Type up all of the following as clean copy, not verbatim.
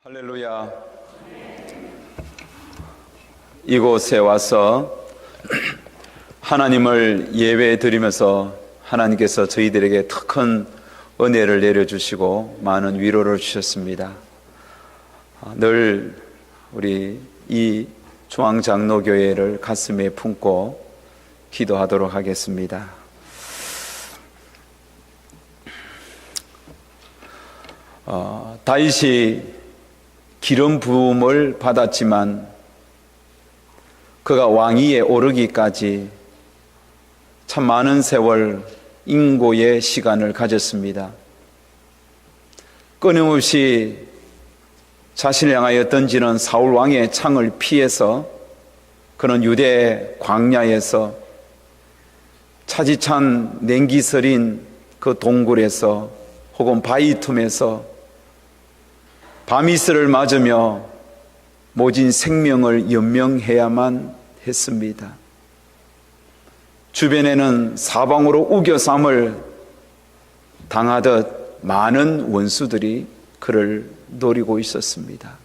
할렐루야. 이곳에 와서 하나님을 예배드리면서 하나님께서 저희들에게 더 큰 은혜를 내려주시고 많은 위로를 주셨습니다. 늘 우리 이 중앙장로교회를 가슴에 품고 기도하도록 하겠습니다. 다윗이 기름 부음을 받았지만 그가 왕위에 오르기까지 참 많은 세월 인고의 시간을 가졌습니다. 끊임없이 자신을 향하여 던지는 사울 왕의 창을 피해서 그는 유대 광야에서 차디찬 냉기서린 그 동굴에서 혹은 바위 틈에서 밤이슬을 맞으며 모진 생명을 연명해야만 했습니다. 주변에는 사방으로 우겨쌈을 당하듯 많은 원수들이 그를 노리고 있었습니다.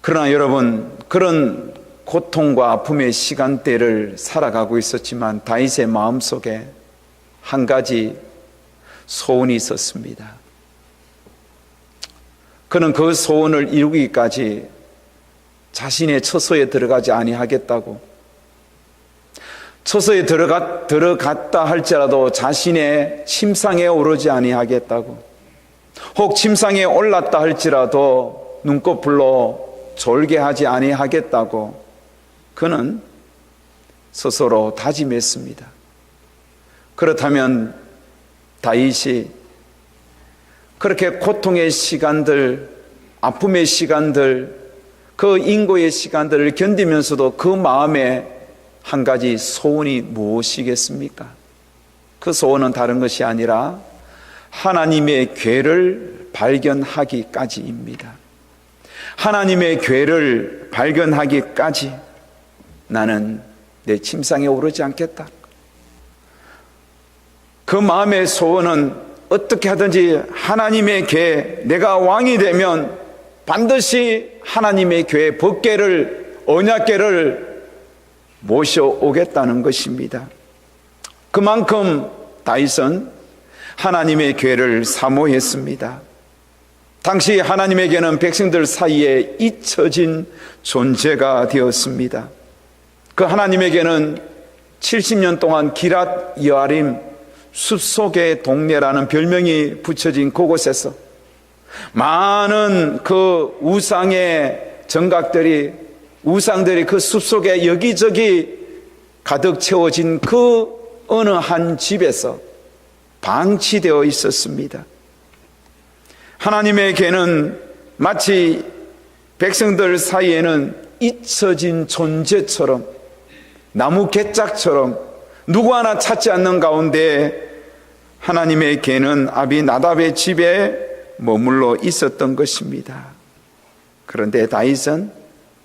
그러나 여러분, 그런 고통과 아픔의 시간대를 살아가고 있었지만 다윗의 마음속에 한 가지 소원이 있었습니다. 그는 그 소원을 이루기까지 자신의 처소에 들어가지 아니하겠다고, 처소에 들어갔다 할지라도 자신의 침상에 오르지 아니하겠다고, 혹 침상에 올랐다 할지라도 눈꺼풀로 졸게 하지 아니하겠다고 그는 스스로 다짐했습니다. 그렇다면 다윗이 그렇게 고통의 시간들, 아픔의 시간들, 그 인고의 시간들을 견디면서도 그 마음에 한 가지 소원이 무엇이겠습니까? 그 소원은 다른 것이 아니라 하나님의 궤를 발견하기까지입니다. 하나님의 궤를 발견하기까지 나는 내 침상에 오르지 않겠다. 그 마음의 소원은 어떻게 하든지 하나님의 궤, 내가 왕이 되면 반드시 하나님의 궤, 법궤를, 언약궤를 모셔오겠다는 것입니다. 그만큼 다윗은 하나님의 궤를 사모했습니다. 당시 하나님에게는 백성들 사이에 잊혀진 존재가 되었습니다. 그 하나님에게는 70년 동안 기랏 여아림 숲속의 동네라는 별명이 붙여진 그곳에서 많은 그 우상의 정각들이, 우상들이 그 숲속에 여기저기 가득 채워진 그 어느 한 집에서 방치되어 있었습니다. 하나님의 궤는 마치 백성들 사이에는 잊혀진 존재처럼, 나무 개짝처럼 누구 하나 찾지 않는 가운데 하나님의 궤는 아비나답의 집에 머물러 있었던 것입니다. 그런데 다윗은,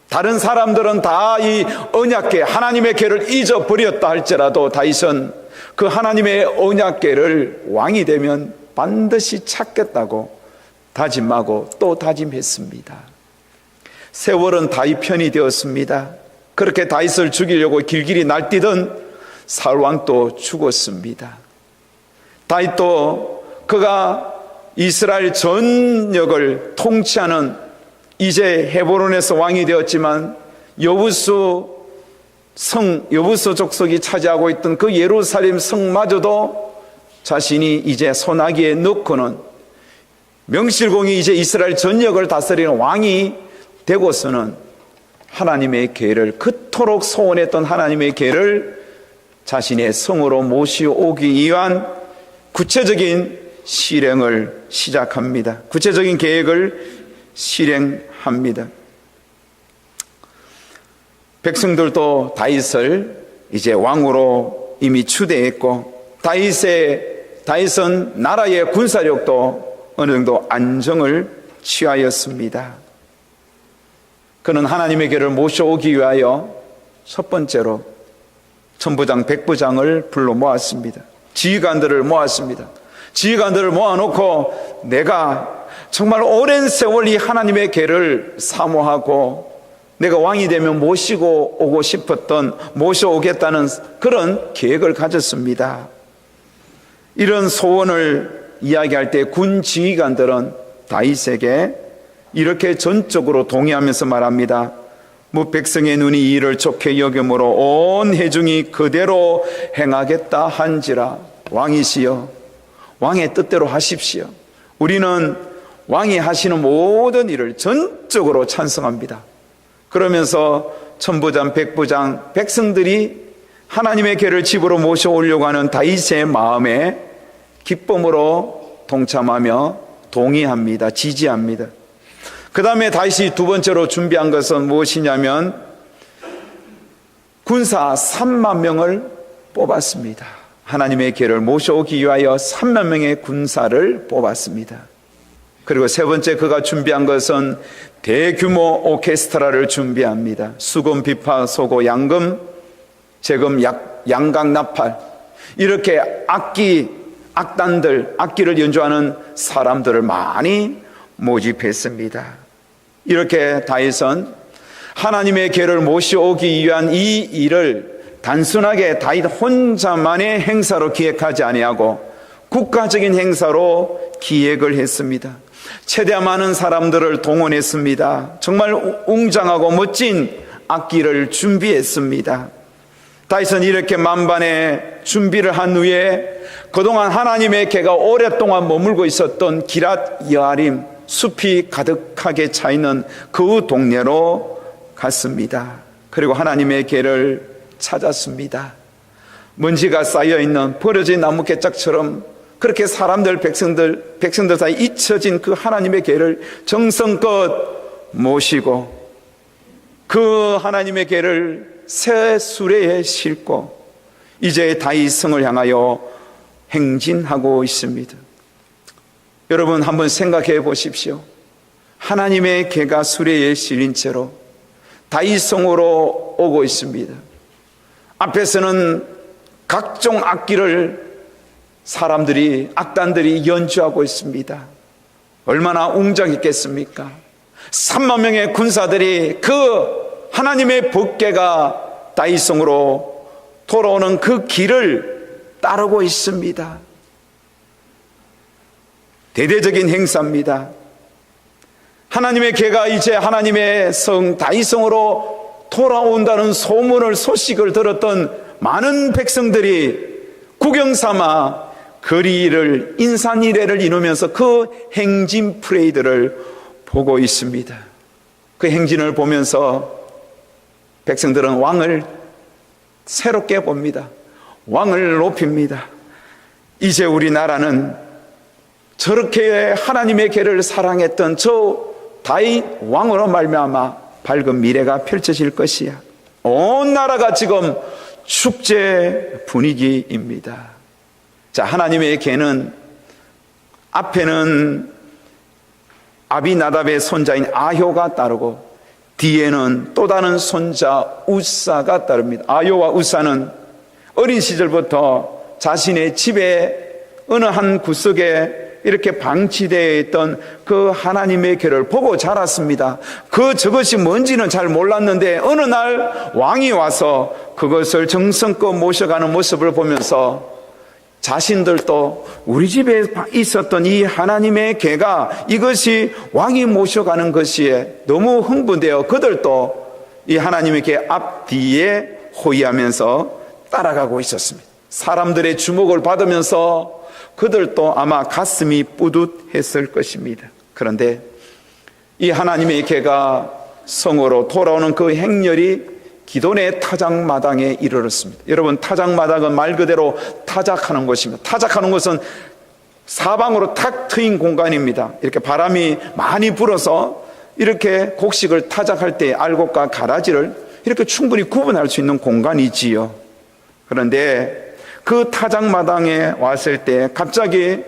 다른 사람들은 다 이 언약궤, 하나님의 궤를 잊어버렸다 할지라도 다윗은 그 하나님의 언약궤를 왕이 되면 반드시 찾겠다고 다짐하고 또 다짐했습니다. 세월은 다윗 편이 되었습니다. 그렇게 다윗을 죽이려고 길길이 날뛰던 사울 왕도 죽었습니다. 다윗도 그가 이스라엘 전역을 통치하는, 이제 헤브론에서 왕이 되었지만 여부수 족속이 차지하고 있던 그 예루살렘 성마저도 자신이 이제 손아귀에 넣고는 명실공히 이제 이스라엘 전역을 다스리는 왕이 되고서는 하나님의 궤를, 그토록 소원했던 하나님의 궤를 자신의 성으로 모시오기 위한 구체적인 실행을 시작합니다. 구체적인 계획을 실행합니다. 백성들도 다윗을 이제 왕으로 이미 추대했고, 다윗은 나라의 군사력도 어느 정도 안정을 취하였습니다. 그는 하나님의 궤를 모셔오기 위하여 첫 번째로 천부장, 백부장을 불러 모았습니다. 지휘관들을 모았습니다. 지휘관들을 모아놓고 내가 정말 오랜 세월 이 하나님의 궤를 사모하고 내가 왕이 되면 모시고 오고 싶었던, 모셔오겠다는 그런 계획을 가졌습니다. 이런 소원을 이야기할 때 군 지휘관들은 다윗에게 이렇게 전적으로 동의하면서 말합니다. 백성의 눈이 이 일을 좋게 여김으로 온 회중이 그대로 행하겠다 한지라. 왕이시여, 왕의 뜻대로 하십시오. 우리는 왕이 하시는 모든 일을 전적으로 찬성합니다. 그러면서 천부장, 백부장, 백성들이 하나님의 궤를 집으로 모셔오려고 하는 다윗의 마음에 기쁨으로 동참하며 동의합니다. 지지합니다. 그 다음에 다윗이 두 번째로 준비한 것은 무엇이냐면 군사 3만 명을 뽑았습니다. 하나님의 궤를 모셔오기 위하여 3만 명의 군사를 뽑았습니다. 그리고 세 번째 그가 준비한 것은 대규모 오케스트라를 준비합니다. 수금, 비파, 소고, 양금, 재금, 양각, 나팔, 이렇게 악기를 연주하는 사람들을 많이 모집했습니다. 이렇게 다윗은 하나님의 궤를 모셔오기 위한 이 일을 단순하게 다윗 혼자만의 행사로 기획하지 아니하고 국가적인 행사로 기획을 했습니다. 최대한 많은 사람들을 동원했습니다. 정말 웅장하고 멋진 악기를 준비했습니다. 다윗은 이렇게 만반의 준비를 한 후에 그동안 하나님의 궤가 오랫동안 머물고 있었던 기럇 여아림, 숲이 가득하게 차있는 그 동네로 갔습니다. 그리고 하나님의 궤를 찾았습니다. 먼지가 쌓여있는 버려진 나무 개짝처럼 그렇게 사람들, 백성들 사이 잊혀진 그 하나님의 궤를 정성껏 모시고 그 하나님의 궤를 새 수레에 싣고 이제 다윗 성을 향하여 행진하고 있습니다. 여러분 한번 생각해 보십시오. 하나님의 궤가 수레에 실린 채로 다윗 성으로 오고 있습니다. 앞에서는 각종 악기를 악단들이 연주하고 있습니다. 얼마나 웅장했겠습니까? 3만 명의 군사들이 그 하나님의 법궤가 다윗성으로 돌아오는 그 길을 따르고 있습니다. 대대적인 행사입니다. 하나님의 궤가 이제 하나님의 성 다윗성으로 돌아온다는 소식을 들었던 많은 백성들이 구경삼아 거리를 인산이례를 이루면서 그 행진 프레이드를 보고 있습니다. 그 행진을 보면서 백성들은 왕을 새롭게 봅니다. 왕을 높입니다. 이제 우리나라는 저렇게 하나님의 궤를 사랑했던 저 다윗 왕으로 말미암아 밝은 미래가 펼쳐질 것이야. 온 나라가 지금 축제 분위기입니다. 자, 하나님의 궤는 앞에는 아비나답의 손자인 아효가 따르고 뒤에는 또 다른 손자 우사가 따릅니다. 아효와 우사는 어린 시절부터 자신의 집에 어느 한 구석에 이렇게 방치되어 있던 그 하나님의 궤를 보고 자랐습니다. 저것이 뭔지는 잘 몰랐는데 어느 날 왕이 와서 그것을 정성껏 모셔가는 모습을 보면서 자신들도 우리 집에 있었던 이 하나님의 궤가 이것이 왕이 모셔가는 것이에 너무 흥분되어 그들도 이 하나님의 궤 앞뒤에 호위하면서 따라가고 있었습니다. 사람들의 주목을 받으면서 그들도 아마 가슴이 뿌듯했을 것입니다. 그런데 이 하나님의 궤가 성으로 돌아오는 그 행렬이 기돈의 타작마당에 이르렀습니다. 여러분, 타작마당은 말 그대로 타작하는 곳입니다. 타작하는 곳은 사방으로 탁 트인 공간입니다. 이렇게 바람이 많이 불어서 이렇게 곡식을 타작할 때 알곡과 가라지를 이렇게 충분히 구분할 수 있는 공간이지요. 그런데 그 타작마당에 왔을 때 갑자기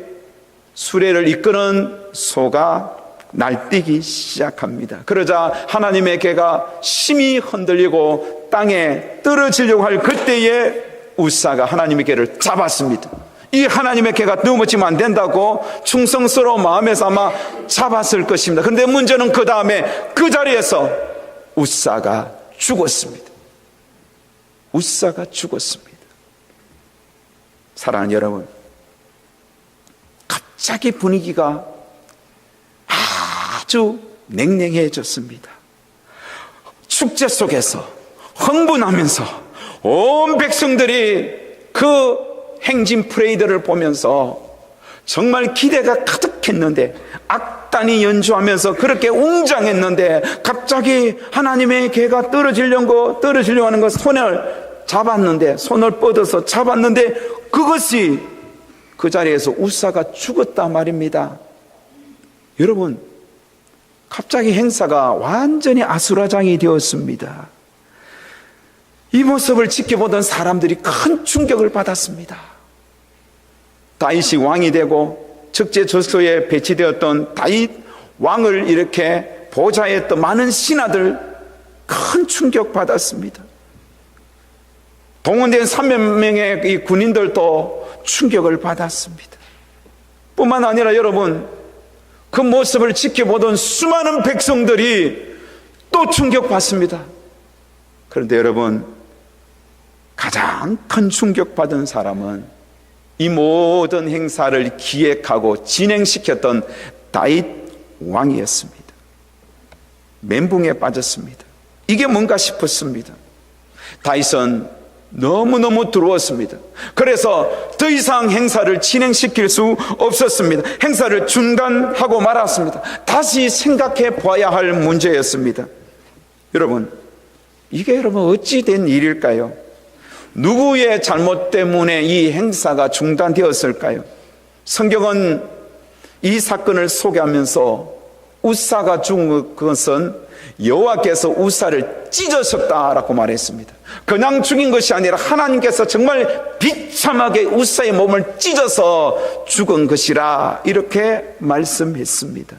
수레를 이끄는 소가 날뛰기 시작합니다. 그러자 하나님의 궤가 심히 흔들리고 땅에 떨어지려고 할 그때에 우사가 하나님의 궤를 잡았습니다. 이 하나님의 개가 넘어지면 안 된다고 충성스러운 마음에서 아마 잡았을 것입니다. 그런데 문제는 그 다음에 그 자리에서 웃사가 죽었습니다. 웃사가 죽었습니다. 사랑하는 여러분, 갑자기 분위기가 아주 냉랭해졌습니다. 축제 속에서 흥분하면서 온 백성들이 그 행진 프레이드를 보면서 정말 기대가 가득했는데, 악단이 연주하면서 그렇게 웅장했는데 갑자기 하나님의 개가 떨어지려고 하는 것, 손을 잡았는데, 손을 뻗어서 잡았는데 그것이 그 자리에서 웃사가 죽었다 말입니다. 여러분, 갑자기 행사가 완전히 아수라장이 되었습니다. 이 모습을 지켜보던 사람들이 큰 충격을 받았습니다. 다윗이 왕이 되고 적재적소에 배치되었던 다윗 왕을 이렇게 보좌했던 많은 신하들 큰 충격 받았습니다. 동원된 300명의 이 군인들도 충격을 받았습니다. 뿐만 아니라 여러분, 그 모습을 지켜보던 수많은 백성들이 또 충격받습니다. 그런데 여러분, 가장 큰 충격받은 사람은 이 모든 행사를 기획하고 진행시켰던 다윗 왕이었습니다. 멘붕에 빠졌습니다. 이게 뭔가 싶었습니다. 다윗은 너무너무 두려웠습니다. 그래서 더 이상 행사를 진행시킬 수 없었습니다. 행사를 중단하고 말았습니다. 다시 생각해 봐야 할 문제였습니다. 여러분, 이게 여러분 어찌 된 일일까요? 누구의 잘못 때문에 이 행사가 중단되었을까요? 성경은 이 사건을 소개하면서 웃사가 죽은 것은 여호와께서 웃사를 찢으셨다라고 말했습니다. 그냥 죽인 것이 아니라 하나님께서 정말 비참하게 웃사의 몸을 찢어서 죽은 것이라 이렇게 말씀했습니다.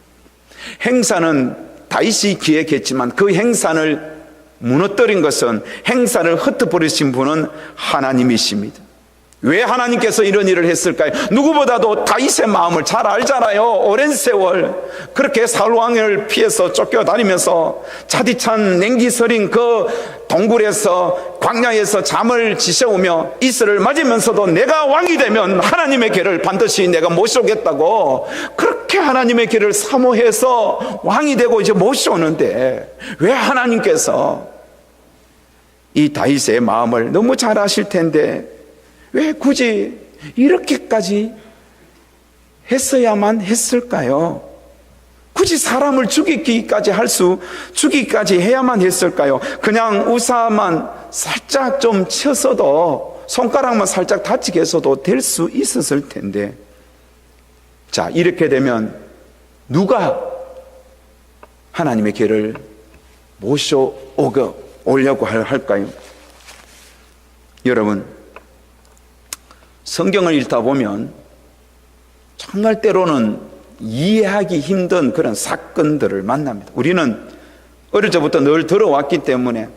행사는 다윗이 기획했지만 그 행사를 무너뜨린 것은, 행사를 흩어버리신 분은 하나님이십니다. 왜 하나님께서 이런 일을 했을까요? 누구보다도 다윗의 마음을 잘 알잖아요. 오랜 세월 그렇게 사울 왕을 피해서 쫓겨다니면서 차디찬 냉기서린 그 동굴에서, 광야에서 잠을 지새우며 이슬을 맞으면서도 내가 왕이 되면 하나님의 길을 반드시 내가 모셔오겠다고 그렇게 하나님의 길을 사모해서 왕이 되고 이제 모셔오는데, 왜 하나님께서 이 다윗의 마음을 너무 잘 아실 텐데 왜 굳이 이렇게까지 했어야만 했을까요? 굳이 사람을 죽이기까지 해야만 했을까요? 그냥 우사만 살짝 좀 쳐서도, 손가락만 살짝 다치게 해서도 될 수 있었을 텐데, 자, 이렇게 되면 누가 하나님의 길을 모셔오려고 할까요? 여러분, 성경을 읽다 보면 정말 때로는 이해하기 힘든 그런 사건들을 만납니다. 우리는 어릴 적부터 늘 들어왔기 때문에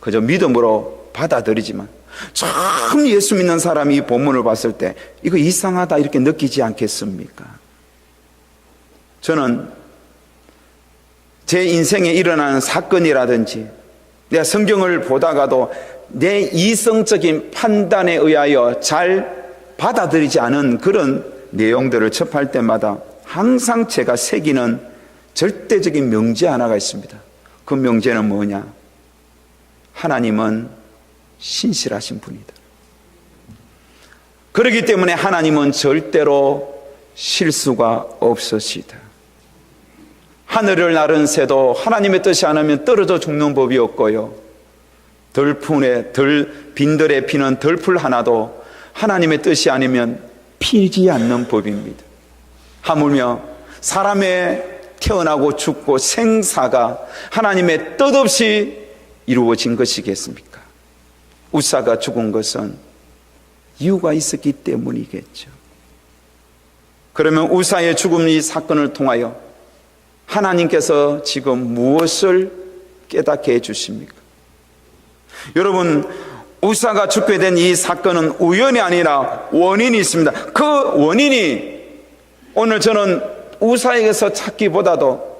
그저 믿음으로 받아들이지만, 처음 예수 믿는 사람이 이 본문을 봤을 때 이거 이상하다 이렇게 느끼지 않겠습니까? 저는 제 인생에 일어나는 사건이라든지 내가 성경을 보다가도 내 이성적인 판단에 의하여 잘 받아들이지 않은 그런 내용들을 접할 때마다 항상 제가 새기는 절대적인 명제 하나가 있습니다. 그 명제는 뭐냐? 하나님은 신실하신 분이다. 그렇기 때문에 하나님은 절대로 실수가 없으시다. 하늘을 나른 새도 하나님의 뜻이 아니면 떨어져 죽는 법이 없고요, 빈들에 피는 덜풀 하나도 하나님의 뜻이 아니면 피지 않는 법입니다. 하물며 사람의 태어나고 죽고 생사가 하나님의 뜻 없이 이루어진 것이겠습니까? 우사가 죽은 것은 이유가 있었기 때문이겠죠. 그러면 우사의 죽음, 이 사건을 통하여 하나님께서 지금 무엇을 깨닫게 해주십니까? 여러분, 우사가 죽게 된 이 사건은 우연이 아니라 원인이 있습니다. 그 원인이 오늘 저는 우사에게서 찾기보다도,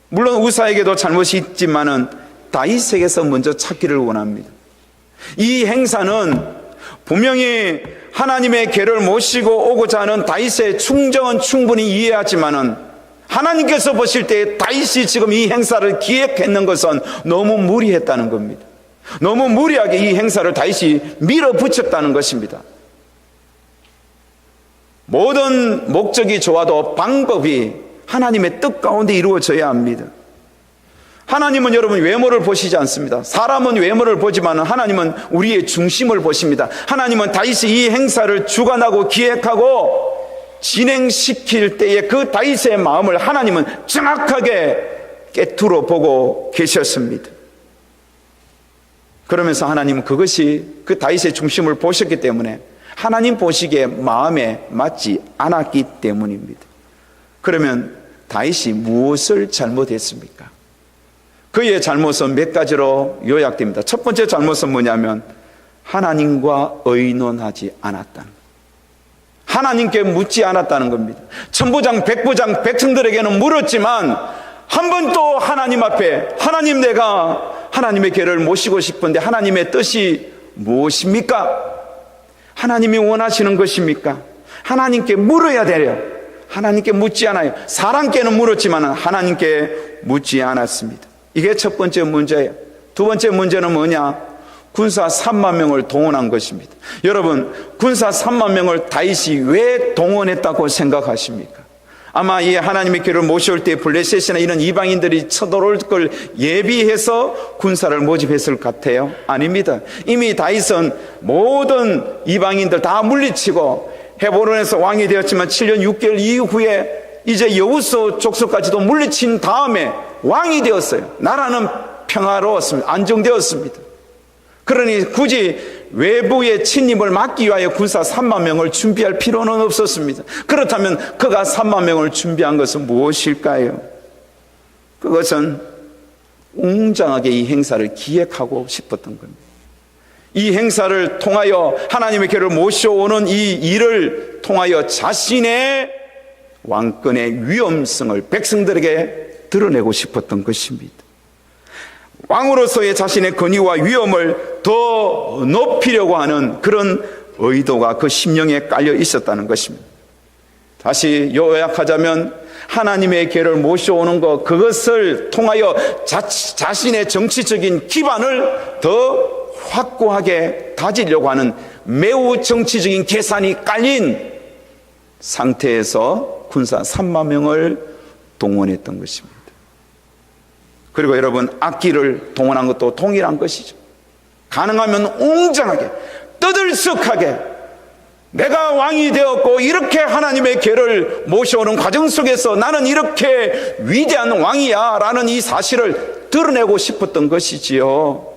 물론 우사에게도 잘못이 있지만은 다윗에게서 먼저 찾기를 원합니다. 이 행사는 분명히 하나님의 궤를 모시고 오고자 하는 다윗의 충정은 충분히 이해하지만은 하나님께서 보실 때 다윗이 지금 이 행사를 기획했는 것은 너무 무리했다는 겁니다. 너무 무리하게 이 행사를 다윗이 밀어붙였다는 것입니다. 모든 목적이 좋아도 방법이 하나님의 뜻 가운데 이루어져야 합니다. 하나님은 여러분 외모를 보시지 않습니다. 사람은 외모를 보지만 하나님은 우리의 중심을 보십니다. 하나님은 다윗이 이 행사를 주관하고 기획하고 진행시킬 때에 그 다윗의 마음을 하나님은 정확하게 꿰뚫어 보고 계셨습니다. 그러면서 하나님은 그것이 그 다윗의 중심을 보셨기 때문에 하나님 보시기에 마음에 맞지 않았기 때문입니다. 그러면 다윗이 무엇을 잘못했습니까? 그의 잘못은 몇 가지로 요약됩니다. 첫 번째 잘못은 뭐냐면 하나님과 의논하지 않았다는, 하나님께 묻지 않았다는 겁니다. 천부장 백부장 백성들에게는 물었지만 한 번도 하나님 앞에, 하나님, 내가 하나님의 궤를 모시고 싶은데 하나님의 뜻이 무엇입니까? 하나님이 원하시는 것입니까? 하나님께 물어야 돼요. 하나님께 묻지 않아요. 사람께는 물었지만 하나님께 묻지 않았습니다. 이게 첫 번째 문제예요. 두 번째 문제는 뭐냐? 군사 3만 명을 동원한 것입니다. 여러분, 군사 3만 명을 다윗이 왜 동원했다고 생각하십니까? 아마 이 하나님의 궤를 모셔올 때 블레셋이나 이런 이방인들이 쳐들어올 걸 예비해서 군사를 모집했을 것 같아요? 아닙니다. 이미 다윗은 모든 이방인들 다 물리치고 헤브론에서 왕이 되었지만 7년 6개월 이후에 이제 여호수 족속까지도 물리친 다음에 왕이 되었어요. 나라는 평화로웠습니다. 안정되었습니다. 그러니 굳이 외부의 침입을 막기 위하여 군사 3만 명을 준비할 필요는 없었습니다. 그렇다면 그가 3만 명을 준비한 것은 무엇일까요? 그것은 웅장하게 이 행사를 기획하고 싶었던 겁니다. 이 행사를 통하여 하나님의 궤를 모셔오는 이 일을 통하여 자신의 왕권의 위험성을 백성들에게 드러내고 싶었던 것입니다. 왕으로서의 자신의 권위와 위엄을 더 높이려고 하는 그런 의도가 그 심령에 깔려 있었다는 것입니다. 다시 요약하자면 하나님의 궤를 모셔오는 것, 그것을 통하여 자신의 정치적인 기반을 더 확고하게 다지려고 하는 매우 정치적인 계산이 깔린 상태에서 군사 3만 명을 동원했던 것입니다. 그리고 여러분, 악기를 동원한 것도 동일한 것이죠. 가능하면 웅장하게, 떠들썩하게 내가 왕이 되었고 이렇게 하나님의 궤를 모셔오는 과정 속에서 나는 이렇게 위대한 왕이야 라는 이 사실을 드러내고 싶었던 것이지요.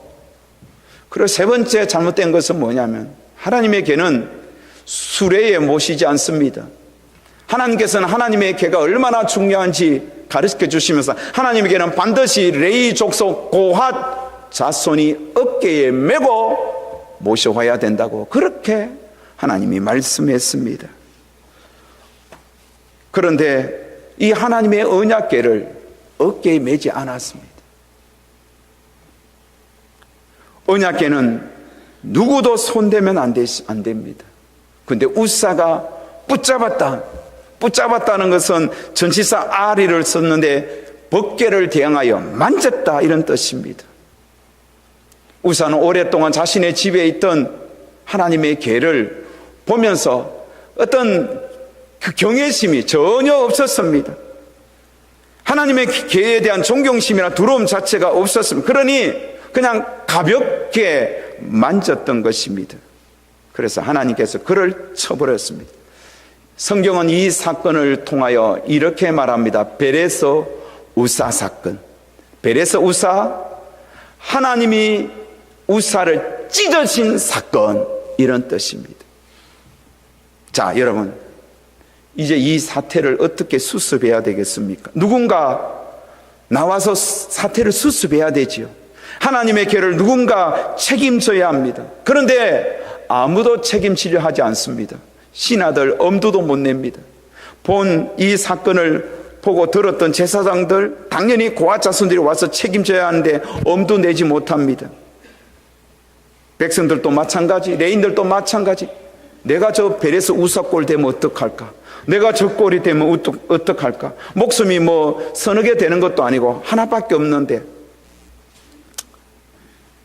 그리고 세 번째 잘못된 것은 뭐냐면 하나님의 궤는 수레에 모시지 않습니다. 하나님께서는 하나님의 궤가 얼마나 중요한지 가르쳐 주시면서 하나님에게는 반드시 레위 족속 고핫 자손이 어깨에 메고 모셔와야 된다고 그렇게 하나님이 말씀했습니다. 그런데 이 하나님의 언약궤를 어깨에 메지 않았습니다. 언약궤는 누구도 손대면 안 됩니다. 그런데 우사가 붙잡았다는 것은 전치사 아리를 썼는데 법궤를 대항하여 만졌다 이런 뜻입니다. 우사는 오랫동안 자신의 집에 있던 하나님의 궤를 보면서 어떤 그 경외심이 전혀 없었습니다. 하나님의 궤에 대한 존경심이나 두려움 자체가 없었습니다. 그러니 그냥 가볍게 만졌던 것입니다. 그래서 하나님께서 그를 쳐버렸습니다. 성경은 이 사건을 통하여 이렇게 말합니다. 베레스 우사 사건. 베레스 우사, 하나님이 우사를 찢으신 사건, 이런 뜻입니다. 자, 여러분, 이제 이 사태를 어떻게 수습해야 되겠습니까? 누군가 나와서 사태를 수습해야 되지요. 하나님의 계를 누군가 책임져야 합니다. 그런데 아무도 책임지려 하지 않습니다. 신하들 엄두도 못 냅니다. 본 이 사건을 보고 들었던 제사장들, 당연히 고아 자손들이 와서 책임져야 하는데 엄두 내지 못합니다. 백성들도 마찬가지, 레인들도 마찬가지. 내가 저 베레스 우사꼴 되면 어떡할까? 내가 저 꼴이 되면 어떡할까? 목숨이 뭐 서너 개 되는 것도 아니고 하나밖에 없는데,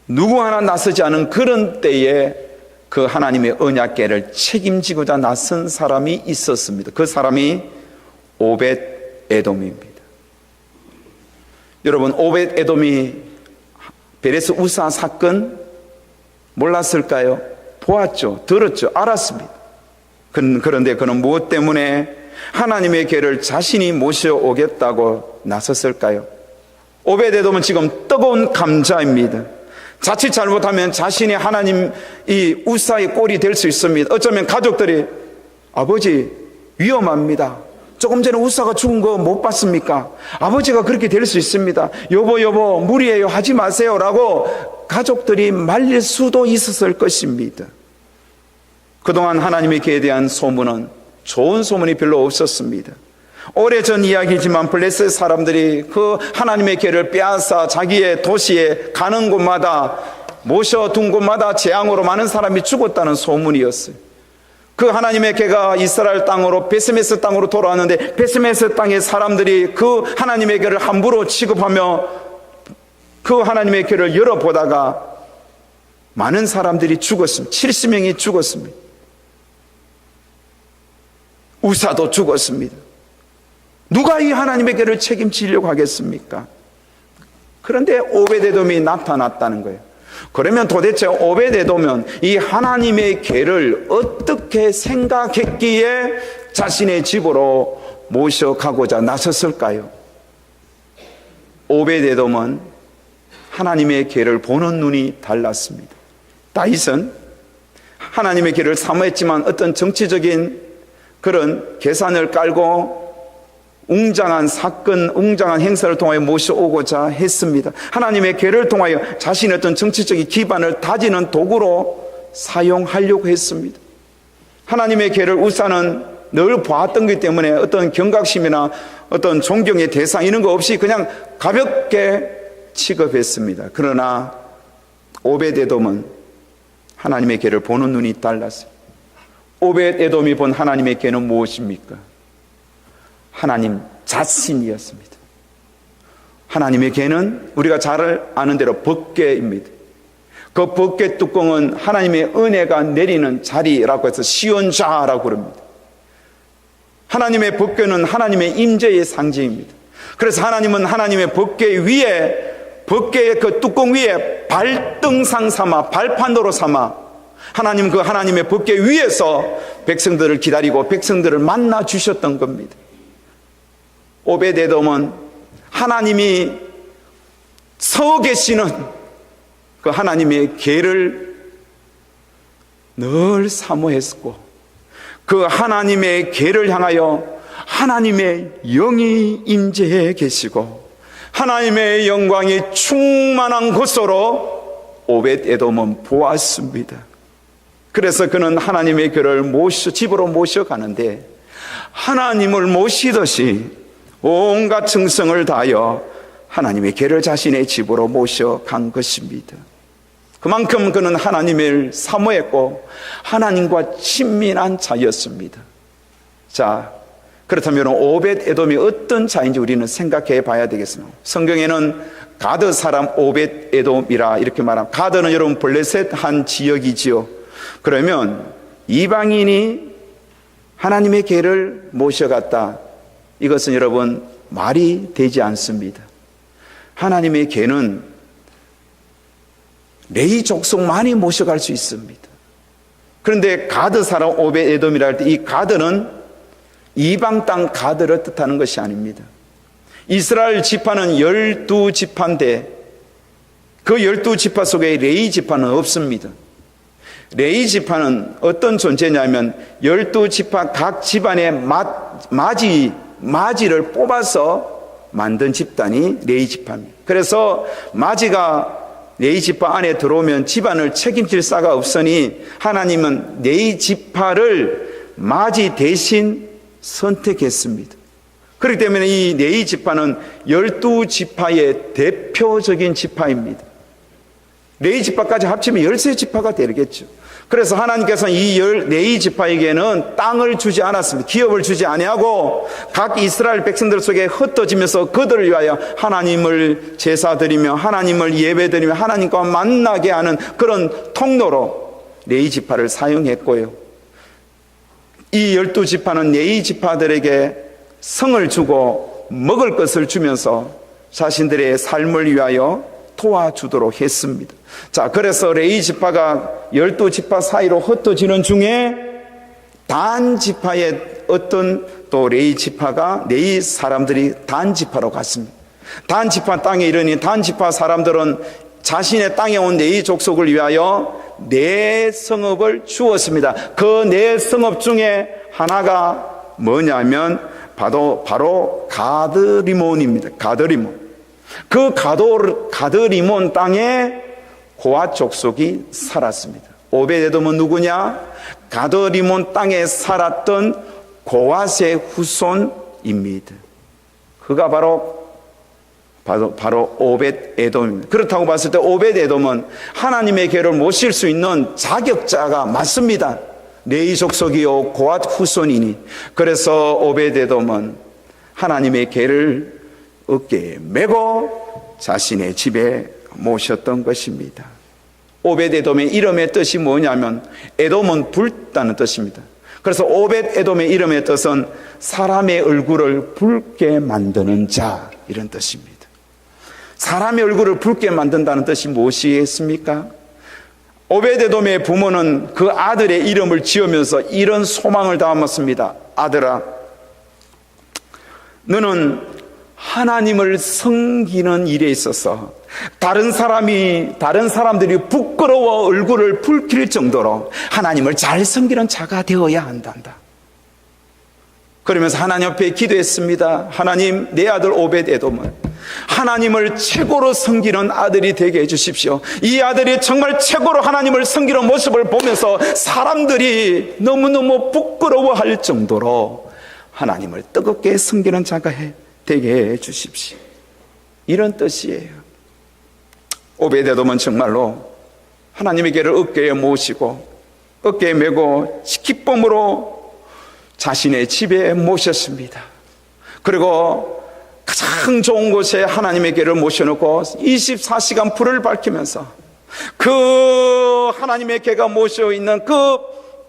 누구 하나 나서지 않은 그런 때에 그 하나님의 언약궤를 책임지고자 나선 사람이 있었습니다. 그 사람이 오벳 에돔입니다. 여러분, 오벳 에돔이 베레스 우사 사건 몰랐을까요? 보았죠, 들었죠, 알았습니다. 그런데 그는 무엇 때문에 하나님의 궤를 자신이 모셔오겠다고 나섰을까요? 오벳 에돔은 지금 뜨거운 감자입니다. 자칫 잘못하면 자신이 하나님 이 우사의 꼴이 될 수 있습니다. 어쩌면 가족들이, 아버지 위험합니다. 조금 전에 우사가 죽은 거 못 봤습니까? 아버지가 그렇게 될 수 있습니다. 여보 무리예요, 하지 마세요 라고 가족들이 말릴 수도 있었을 것입니다. 그동안 하나님의 궤에 대한 소문은 좋은 소문이 별로 없었습니다. 오래전 이야기지만 블레셋 사람들이 그 하나님의 궤를 빼앗아 자기의 도시에 가는 곳마다, 모셔둔 곳마다 재앙으로 많은 사람이 죽었다는 소문이었어요. 그 하나님의 궤가 이스라엘 땅으로, 베스메스 땅으로 돌아왔는데 베스메스 땅의 사람들이 그 하나님의 궤를 함부로 취급하며 그 하나님의 궤를 열어보다가 많은 사람들이 죽었습니다. 70명이 죽었습니다. 우사도 죽었습니다. 누가 이 하나님의 궤를 책임지려고 하겠습니까? 그런데 오벳에돔이 나타났다는 거예요. 그러면 도대체 오벳에돔은 이 하나님의 궤를 어떻게 생각했기에 자신의 집으로 모셔가고자 나섰을까요? 오벳에돔은 하나님의 궤를 보는 눈이 달랐습니다. 다윗은 하나님의 궤를 사모했지만 어떤 정치적인 그런 계산을 깔고 웅장한 사건, 웅장한 행사를 통하여 모셔오고자 했습니다. 하나님의 궤를 통하여 자신의 어떤 정치적인 기반을 다지는 도구로 사용하려고 했습니다. 하나님의 궤를 우사는 늘 보았던 것 때문에 어떤 경각심이나 어떤 존경의 대상 이런 거 없이 그냥 가볍게 취급했습니다. 그러나 오벳에돔은 하나님의 궤를 보는 눈이 달랐어요. 오벳에돔이 본 하나님의 궤는 무엇입니까? 하나님 자신이었습니다. 하나님의 궤는 우리가 잘 아는 대로 법궤입니다. 그 법궤 뚜껑은 하나님의 은혜가 내리는 자리라고 해서 시온자라고 부릅니다. 하나님의 법궤는 하나님의 임재의 상징입니다. 그래서 하나님은 하나님의 법궤 위에, 법궤의 그 뚜껑 위에 발등상 삼아, 발판도로 삼아 하나님 그 하나님의 법궤 위에서 백성들을 기다리고 백성들을 만나 주셨던 겁니다. 오벳에돔은 하나님이 서 계시는 그 하나님의 궤를 늘 사모했고, 그 하나님의 궤를 향하여 하나님의 영이 임재해 계시고 하나님의 영광이 충만한 곳으로 오벳에돔은 보았습니다. 그래서 그는 하나님의 궤를 집으로 모셔가는데 하나님을 모시듯이 온갖 정성을 다하여 하나님의 궤를 자신의 집으로 모셔간 것입니다. 그만큼 그는 하나님을 사모했고 하나님과 친밀한 자였습니다. 자, 그렇다면 오벳에돔이 어떤 자인지 우리는 생각해 봐야 되겠습니다. 성경에는 가드 사람 오벳에돔이라 이렇게 말합니다. 가드는 여러분 블레셋 한 지역이지요. 그러면 이방인이 하나님의 궤를 모셔갔다, 이것은 여러분 말이 되지 않습니다. 하나님의 궤는 레위 족속만이 모셔갈 수 있습니다. 그런데 가드 사람 오벳에돔이라 할 때 이 가드는 이방 땅 가드를 뜻하는 것이 아닙니다. 이스라엘 지파는 12지파인데 그 12지파 속에 레위 지파는 없습니다. 레위 지파는 어떤 존재냐면 12지파 각 집안의 마지를 뽑아서 만든 집단이 레위 지파입니다. 그래서 마지가 네 지파 안에 들어오면 집안을 책임질 자가 없으니 하나님은 네 지파를 맞이 대신 선택했습니다. 그렇기 때문에 이 네 지파는 12지파의 대표적인 지파입니다. 네 지파까지 합치면 13지파가 되겠죠. 그래서 하나님께서는 이 14지파에게는 땅을 주지 않았습니다. 기업을 주지 아니하고 각 이스라엘 백성들 속에 흩어지면서 그들을 위하여 하나님을 제사드리며 하나님을 예배드리며 하나님과 만나게 하는 그런 통로로 4지파를 사용했고요. 이 12지파는 4지파들에게 성을 주고 먹을 것을 주면서 자신들의 삶을 위하여 도와주도록 했습니다. 자, 그래서 레위 지파가 12지파 사이로 흩어지는 중에 단 지파의 어떤 또 레위 지파가 네 사람들이 단 지파로 갔습니다. 단 지파 땅에 이르니 단 지파 사람들은 자신의 땅에 온 네 족속을 위하여 네 성읍을 주었습니다. 그 네 성읍 중에 하나가 뭐냐면 바로 가드리몬입니다. 가드리몬. 그 가드리몬 땅에 고앗 족속이 살았습니다. 오벳에돔은 누구냐? 가드리몬 땅에 살았던 고앗의 후손입니다. 그가 바로 오벳에돔입니다. 그렇다고 봤을 때 오벳에돔은 하나님의 궤를 모실 수 있는 자격자가 맞습니다. 레위 족속이요 고앗 후손이니. 그래서 오벳에돔은 하나님의 궤를 어깨에 메고 자신의 집에 모셨던 것입니다. 오벳에돔의 이름의 뜻이 뭐냐면 에돔은 붉다는 뜻입니다. 그래서 오벳에돔의 이름의 뜻은 사람의 얼굴을 붉게 만드는 자, 이런 뜻입니다. 사람의 얼굴을 붉게 만든다는 뜻이 무엇이겠습니까? 오벳에돔의 부모는 그 아들의 이름을 지으면서 이런 소망을 담았습니다. 아들아, 너는 하나님을 섬기는 일에 있어서 다른 사람들이 부끄러워 얼굴을 붉힐 정도로 하나님을 잘 섬기는 자가 되어야 한단다. 그러면서 하나님 앞에 기도했습니다. 하나님, 내 아들 오벳에돔은 하나님을 최고로 섬기는 아들이 되게 해주십시오. 이 아들이 정말 최고로 하나님을 섬기는 모습을 보면서 사람들이 너무너무 부끄러워할 정도로 하나님을 뜨겁게 섬기는 자가 되게 해주십시오. 이런 뜻이에요. 오벳에돔은 정말로 하나님의 궤를 어깨에 모시고 어깨에 메고 기쁨으로 자신의 집에 모셨습니다. 그리고 가장 좋은 곳에 하나님의 궤를 모셔놓고 24시간 불을 밝히면서 그 하나님의 궤가 모셔있는 그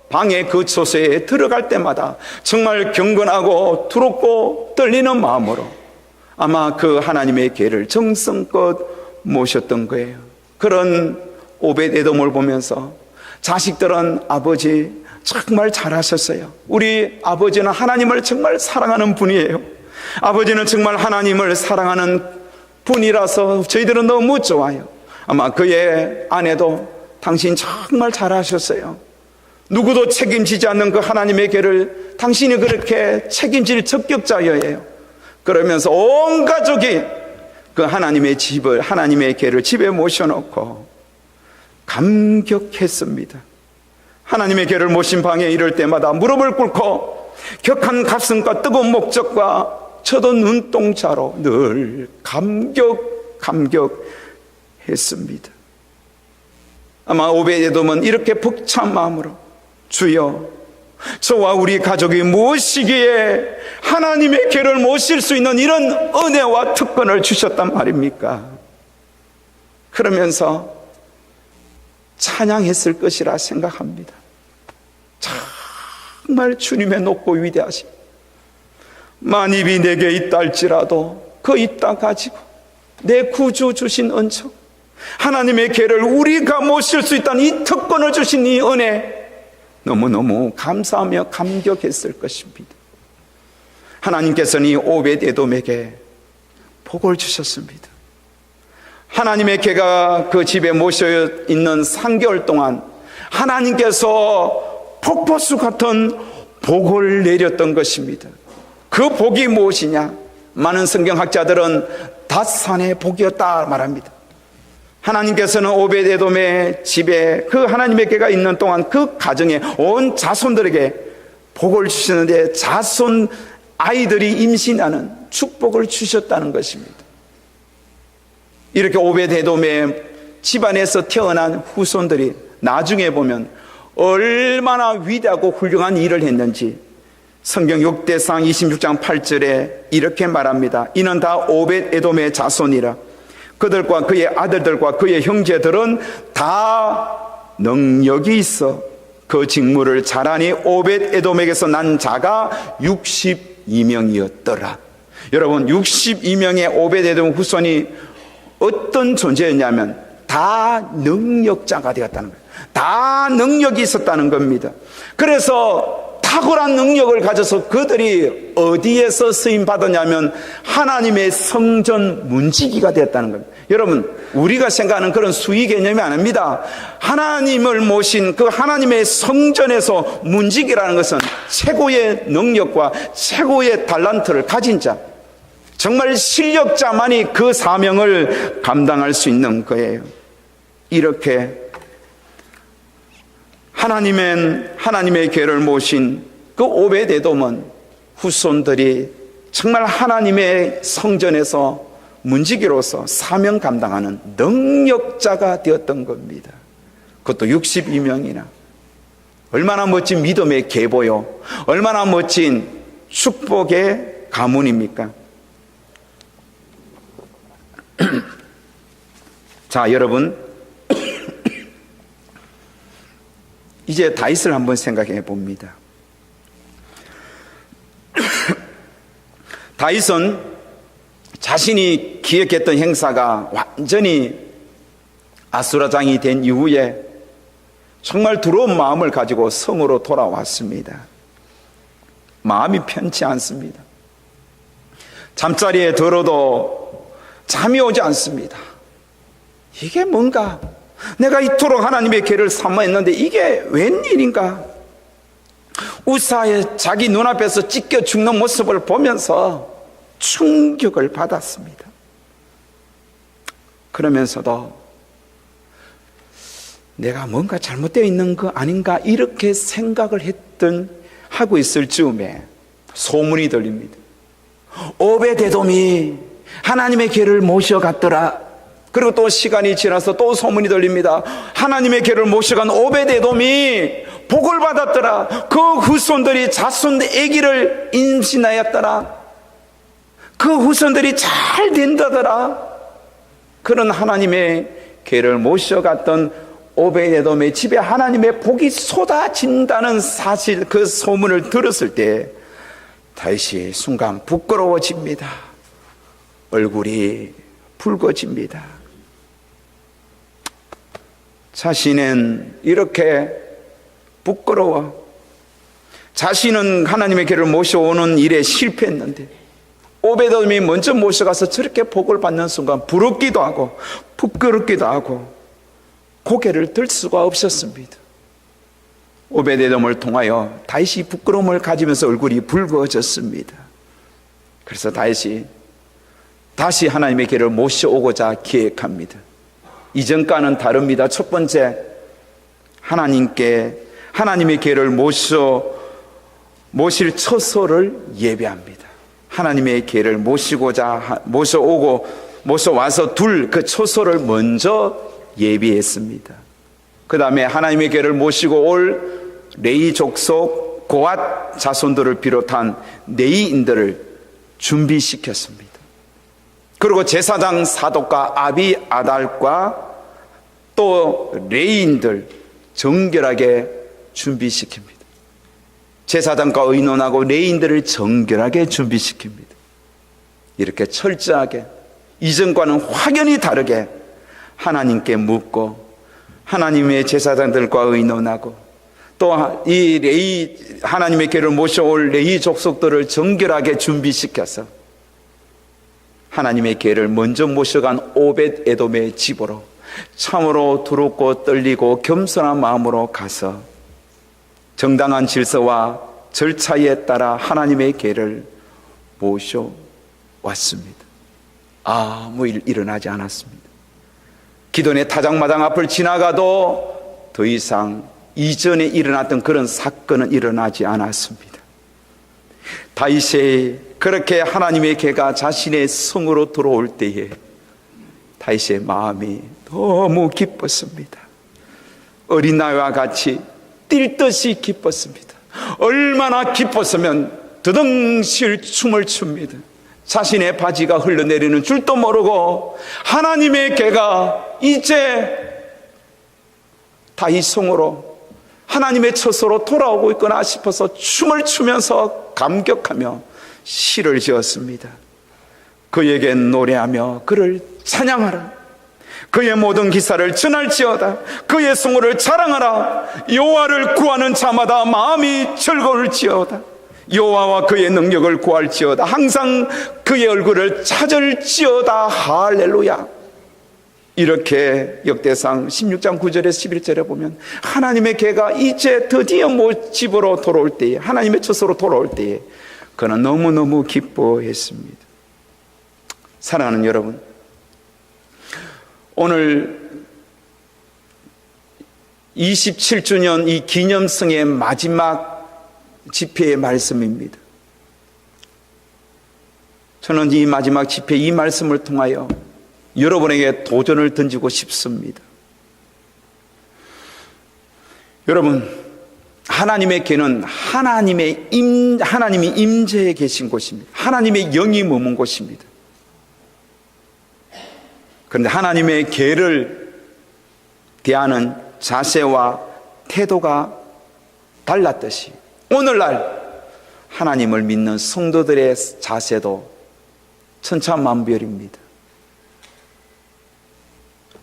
방에 그 처소에 들어갈 때마다 정말 경건하고 두렵고 떨리는 마음으로 아마 그 하나님의 궤를 정성껏 모셨던 거예요. 그런 오벳에돔을 보면서 자식들은 아버지 정말 잘하셨어요. 우리 아버지는 하나님을 정말 사랑하는 분이에요. 아버지는 정말 하나님을 사랑하는 분이라서 저희들은 너무 좋아요. 아마 그의 아내도 당신 정말 잘하셨어요. 누구도 책임지지 않는 그 하나님의 궤를 당신이 그렇게 책임질 적격자여예요. 그러면서 온 가족이 그 하나님의 궤를 집에 모셔놓고 감격했습니다. 하나님의 궤를 모신 방에 이를 때마다 무릎을 꿇고 격한 가슴과 뜨거운 목젖과 저도 눈동자로 늘 감격했습니다. 아마 오벳에돔은 이렇게 벅찬 마음으로 주여, 저와 우리 가족이 무엇이기에 하나님의 궤를 모실 수 있는 이런 은혜와 특권을 주셨단 말입니까? 그러면서 찬양했을 것이라 생각합니다. 정말 주님의 높고 위대하심, 만입이 내게 있다 할지라도 그 있다 가지고 내 구주 주신 은총, 하나님의 궤를 우리가 모실 수 있다는 이 특권을 주신 이 은혜, 너무너무 감사하며 감격했을 것입니다. 하나님께서는 이 오벳에돔에게 복을 주셨습니다. 하나님의 궤가 그 집에 모셔 있는 3개월 동안 하나님께서 폭포수 같은 복을 내렸던 것입니다. 그 복이 무엇이냐? 많은 성경학자들은 닷산의 복이었다 말합니다. 하나님께서는 오벳에돔의 집에 그 하나님의 궤가 있는 동안 그 가정에 온 자손들에게 복을 주시는데 자손 아이들이 임신하는 축복을 주셨다는 것입니다. 이렇게 오벳에돔의 집안에서 태어난 후손들이 나중에 보면 얼마나 위대하고 훌륭한 일을 했는지 성경 6대상 26장 8절에 이렇게 말합니다. 이는 다 오벳에돔의 자손이라. 그들과 그의 아들들과 그의 형제들은 다 능력이 있어 그 직무를 잘하니 오벳에돔에게서 난 자가 62명이었더라. 여러분, 62명의 오벳에돔 후손이 어떤 존재였냐면 다 능력자가 되었다는 거예요. 다 능력이 있었다는 겁니다. 그래서 탁월한 능력을 가져서 그들이 어디에서 쓰임 받았냐면 하나님의 성전 문지기가 되었다는 겁니다. 여러분, 우리가 생각하는 그런 수위 개념이 아닙니다. 하나님을 모신 그 하나님의 성전에서 문지기라는 것은 최고의 능력과 최고의 달란트를 가진 자, 정말 실력자만이 그 사명을 감당할 수 있는 거예요. 이렇게 하나님의 궤를 모신 그 오벳에돔은 후손들이 정말 하나님의 성전에서 문지기로서 사명 감당하는 능력자가 되었던 겁니다. 그것도 62명이나. 얼마나 멋진 믿음의 계보요, 얼마나 멋진 축복의 가문입니까? 자, 여러분, 이제 다윗을 한번 생각해 봅니다. 다윗은 자신이 기획했던 행사가 완전히 아수라장이 된 이후에 정말 두려운 마음을 가지고 성으로 돌아왔습니다. 마음이 편치 않습니다. 잠자리에 들어도 잠이 오지 않습니다. 이게 뭔가, 내가 이토록 하나님의 궤를 사모했는데 이게 웬일인가? 우사의 자기 눈앞에서 찢겨 죽는 모습을 보면서 충격을 받았습니다. 그러면서도 내가 뭔가 잘못되어 있는 거 아닌가 이렇게 생각을 하고 있을 즈음에 소문이 들립니다. 오벳에돔이 하나님의 궤를 모셔갔더라. 그리고 또 시간이 지나서 또 소문이 들립니다. 하나님의 궤를 모셔간 오벳에돔이 복을 받았더라. 그 후손들이 자손 아기를 임신하였더라. 그 후손들이 잘 된다더라. 그런 하나님의 궤를 모셔갔던 오벳에돔의 집에 하나님의 복이 쏟아진다는 사실, 그 소문을 들었을 때 다윗이 순간 부끄러워집니다. 얼굴이 붉어집니다. 자신은 이렇게 부끄러워. 자신은 하나님의 궤를 모셔오는 일에 실패했는데 오벳에돔이 먼저 모셔가서 저렇게 복을 받는 순간 부럽기도 하고 부끄럽기도 하고 고개를 들 수가 없었습니다. 오벳에돔을 통하여 다윗이 부끄러움을 가지면서 얼굴이 붉어졌습니다. 그래서 다윗이 다시 하나님의 궤를 모셔오고자 기획합니다. 이전과는 다릅니다. 첫 번째, 하나님의 궤를 모실 처소를 예배합니다. 하나님의 궤를 모셔와서 둘 그 처소를 먼저 예비했습니다. 그 다음에 하나님의 궤를 모시고 올 레위 족속 고앗 자손들을 비롯한 레위인들을 준비시켰습니다. 그리고 제사장 사독과 아비아달과 또 레위인들 정결하게 준비시킵니다. 제사장과 의논하고 레위인들을 정결하게 준비시킵니다. 이렇게 철저하게 이전과는 확연히 다르게 하나님께 묻고 하나님의 제사장들과 의논하고 또 이 하나님의 궤를 모셔올 레위 족속들을 정결하게 준비시켜서 하나님의 궤를 먼저 모셔간 오벳에돔의 집으로 참으로 두렵고 떨리고 겸손한 마음으로 가서 정당한 질서와 절차에 따라 하나님의 궤를 모셔왔습니다. 아무 일 일어나지 않았습니다. 기돈의 타작마당 앞을 지나가도 더 이상 이전에 일어났던 그런 사건은 일어나지 않았습니다. 다윗이 그렇게 하나님의 개가 자신의 성으로 들어올 때에 다윗의 마음이 너무 기뻤습니다. 어린아이와 같이 뛸 듯이 기뻤습니다. 얼마나 기뻤으면 드덩실 춤을 춥니다. 자신의 바지가 흘러내리는 줄도 모르고 하나님의 개가 이제 다윗 성으로 하나님의 처소로 돌아오고 있구나 싶어서 춤을 추면서 감격하며 시를 지었습니다. 그에게 노래하며 그를 찬양하라. 그의 모든 기사를 전할지어다. 그의 성호를 자랑하라. 여호와를 구하는 자마다 마음이 즐거울지어다. 여호와와 그의 능력을 구할지어다. 항상 그의 얼굴을 찾을지어다. 할렐루야. 이렇게 역대상 16장 9절에서 11절에 보면 하나님의 개가 이제 드디어 집으로 돌아올 때에, 하나님의 처소로 돌아올 때에 그는 너무너무 기뻐했습니다. 사랑하는 여러분, 오늘 27주년 이 기념성의 마지막 집회의 말씀입니다. 저는 이 마지막 집회 이 말씀을 통하여 여러분에게 도전을 던지고 싶습니다. 여러분, 하나님의 개는 하나님이 임재해 계신 곳입니다. 하나님의 영이 머문 곳입니다. 그런데 하나님의 개를 대하는 자세와 태도가 달랐듯이 오늘날 하나님을 믿는 성도들의 자세도 천차만별입니다.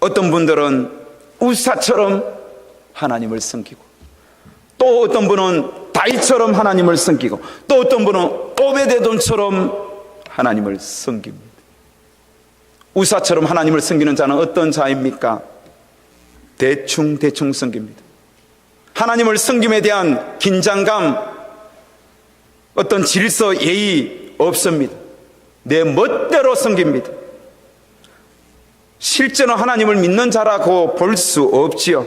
어떤 분들은 우사처럼 하나님을 섬기고, 또 어떤 분은 다윗처럼 하나님을 섬기고, 또 어떤 분은 오베데돔처럼 하나님을 섬깁니다. 우사처럼 하나님을 섬기는 자는 어떤 자입니까? 대충 섬깁니다. 하나님을 섬김에 대한 긴장감, 어떤 질서, 예의 없습니다. 내 멋대로 섬깁니다. 실제로 하나님을 믿는 자라고 볼 수 없지요.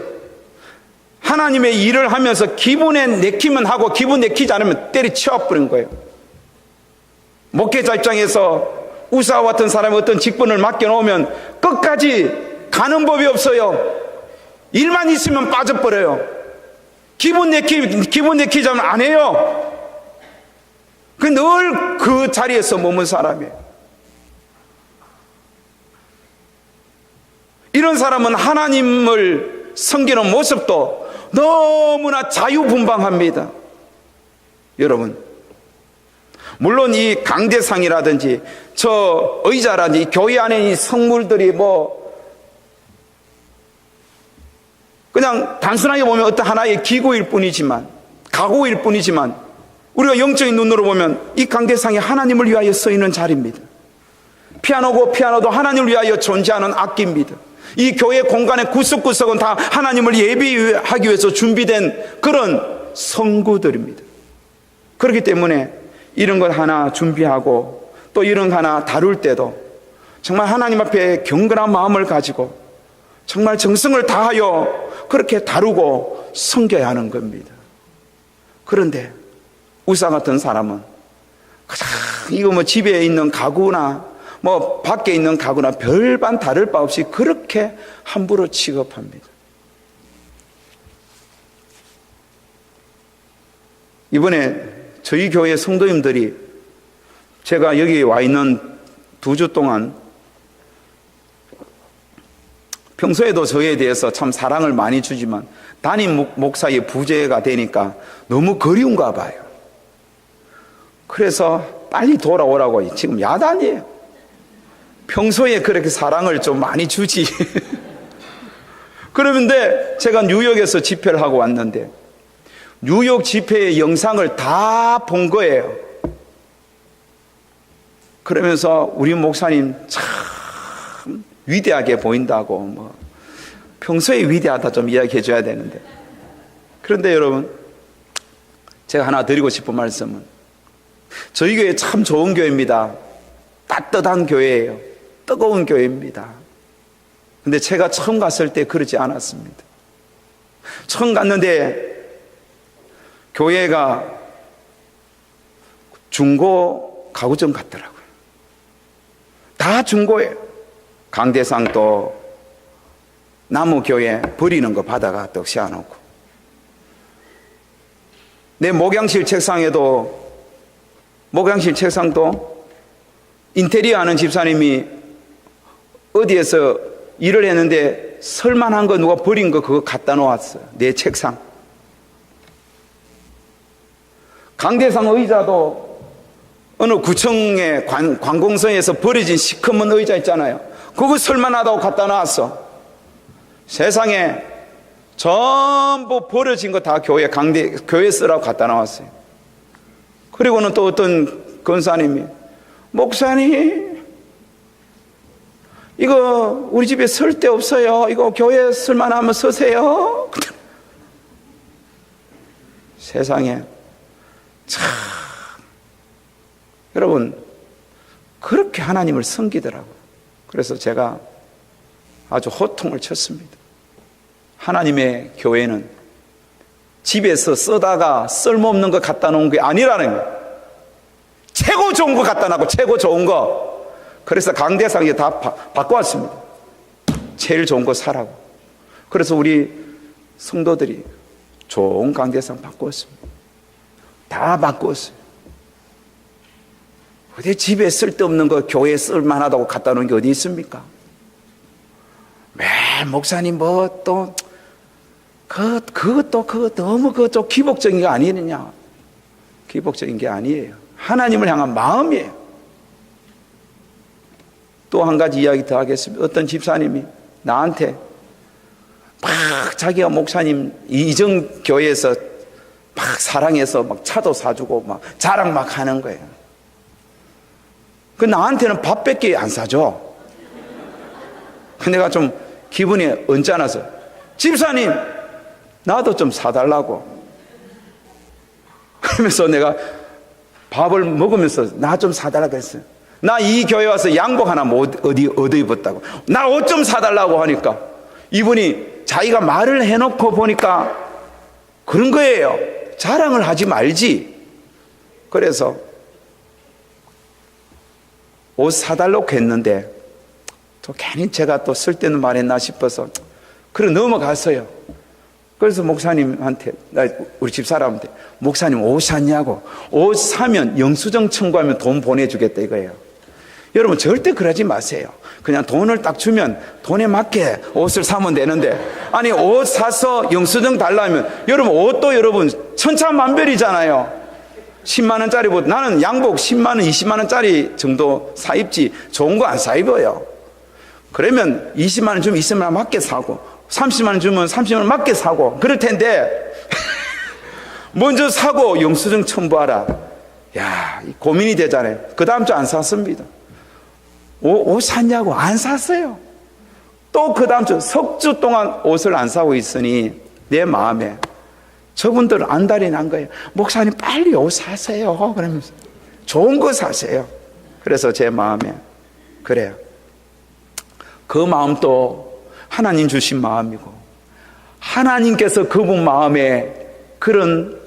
하나님의 일을 하면서 기분에 내키면 하고 기분 내키지 않으면 때리쳐버린 거예요. 목회자 입장에서 우사와 같은 사람이 어떤 직분을 맡겨놓으면 끝까지 가는 법이 없어요. 일만 있으면 빠져버려요. 기분 내키자면 안 해요. 늘 그 자리에서 머문 사람이에요. 이런 사람은 하나님을 섬기는 모습도 너무나 자유분방합니다. 여러분, 물론 이 강대상이라든지 저 의자라든지 교회 안에 이 성물들이 그냥 단순하게 보면 어떤 하나의 기구일 뿐이지만, 가구일 뿐이지만, 우리가 영적인 눈으로 보면 이 강대상이 하나님을 위하여 서 있는 자리입니다. 피아노도 하나님을 위하여 존재하는 악기입니다. 이 교회 공간의 구석구석은 다 하나님을 예비하기 위해서 준비된 그런 성구들입니다. 그렇기 때문에 이런 걸 하나 준비하고 또 이런 거 하나 다룰 때도 정말 하나님 앞에 경건한 마음을 가지고 정말 정성을 다하여 그렇게 다루고 섬겨야 하는 겁니다. 그런데 우사 같은 사람은 이거 집에 있는 가구나 밖에 있는 가구나 별반 다를 바 없이 그렇게 함부로 취급합니다. 이번에 저희 교회 성도님들이 제가 여기 와 있는 2주 동안 평소에도 저에 대해서 참 사랑을 많이 주지만 담임 목사의 부재가 되니까 너무 그리운가 봐요. 그래서 빨리 돌아오라고 지금 야단이에요. 평소에 그렇게 사랑을 좀 많이 주지. 그런데 제가 뉴욕에서 집회를 하고 왔는데 뉴욕 집회의 영상을 다 본 거예요. 그러면서 우리 목사님 참 위대하게 보인다고 평소에 위대하다 좀 이야기해 줘야 되는데, 그런데 여러분, 제가 하나 드리고 싶은 말씀은 저희 교회 참 좋은 교회입니다. 따뜻한 교회예요. 뜨거운 교회입니다. 근데 제가 처음 갔을 때 그러지 않았습니다. 처음 갔는데 교회가 중고 가구점 같더라고요. 다 중고예요. 강대상도 나무 교회 버리는 거 받아가 또 씌워놓고, 내 목양실 책상도 인테리어 하는 집사님이 어디에서 일을 했는데 설만한 거 누가 버린 거 그거 갖다 놓았어요. 내 책상. 강대상 의자도 어느 구청의 관공서에서 버려진 시커먼 의자 있잖아요. 그거 설만하다고 갖다 놨어. 세상에 전부 버려진 거 다 교회 쓰라고 갖다 놨어요. 그리고는 또 어떤 권사님이, 목사님, 이거 우리 집에 쓸 데 없어요. 이거 교회 쓸만하면 쓰세요. 세상에 참, 여러분, 그렇게 하나님을 섬기더라고요. 그래서 제가 아주 호통을 쳤습니다. 하나님의 교회는 집에서 쓰다가 쓸모없는 거 갖다 놓은 게 아니라는 거예요. 최고 좋은 거 갖다 놔고, 최고 좋은 거. 그래서 강대상에 다 바꿔왔습니다. 제일 좋은 거 사라고. 그래서 우리 성도들이 좋은 강대상 바꾸었습니다. 다 바꾸었어요. 어디 집에 쓸데없는 거 교회에 쓸만하다고 갖다 놓은 게 어디 있습니까? 매일 목사님 뭐 또 그거 너무 좀 기복적인 게 아니느냐. 기복적인 게 아니에요. 하나님을 향한 마음이에요. 또 한 가지 이야기 더 하겠습니다. 어떤 집사님이 나한테 막 자기가 목사님 이정 교회에서 막 사랑해서 막 차도 사주고 막 자랑 막 하는 거예요. 그 나한테는 밥밖에 안 사줘. 내가 좀 기분이 언짢아서, 집사님 나도 좀 사달라고. 그러면서 내가 밥을 먹으면서 나 좀 사달라고 했어요. 나 이 교회 와서 양복 하나 못 얻어 입었다고. 나 옷 좀 사달라고 하니까 이분이 자기가 말을 해놓고 보니까 그런 거예요. 자랑을 하지 말지. 그래서 옷 사달라고 했는데 또 괜히 제가 또 쓸데는 말했나 싶어서 그래 넘어갔어요. 그래서 목사님한테, 우리 집사람한테, 목사님 옷 샀냐고. 옷 사면 영수증 청구하면 돈 보내주겠다 이거예요. 여러분 절대 그러지 마세요. 그냥 돈을 딱 주면 돈에 맞게 옷을 사면 되는데, 아니 옷 사서 영수증 달라면, 여러분 옷도 여러분 천차만별이잖아요. 10만 원짜리보다, 나는 양복 10만 원, 20만 원짜리 정도 사 입지 좋은 거 안 사 입어요. 그러면 20만 원 주면 20만 원 맞게 사고, 30만 원 주면 30만 원 맞게 사고 그럴 텐데 먼저 사고 영수증 첨부하라. 야, 고민이 되잖아요. 그 다음 주 안 샀습니다. 옷 샀냐고 안 샀어요. 또 그 다음 주 석 주 동안 옷을 안 사고 있으니 내 마음에 저분들은 안달이 난 거예요. 목사님 빨리 옷 사세요. 그러면서 좋은 거 사세요. 그래서 제 마음에 그래요. 그 마음도 하나님 주신 마음이고, 하나님께서 그분 마음에 그런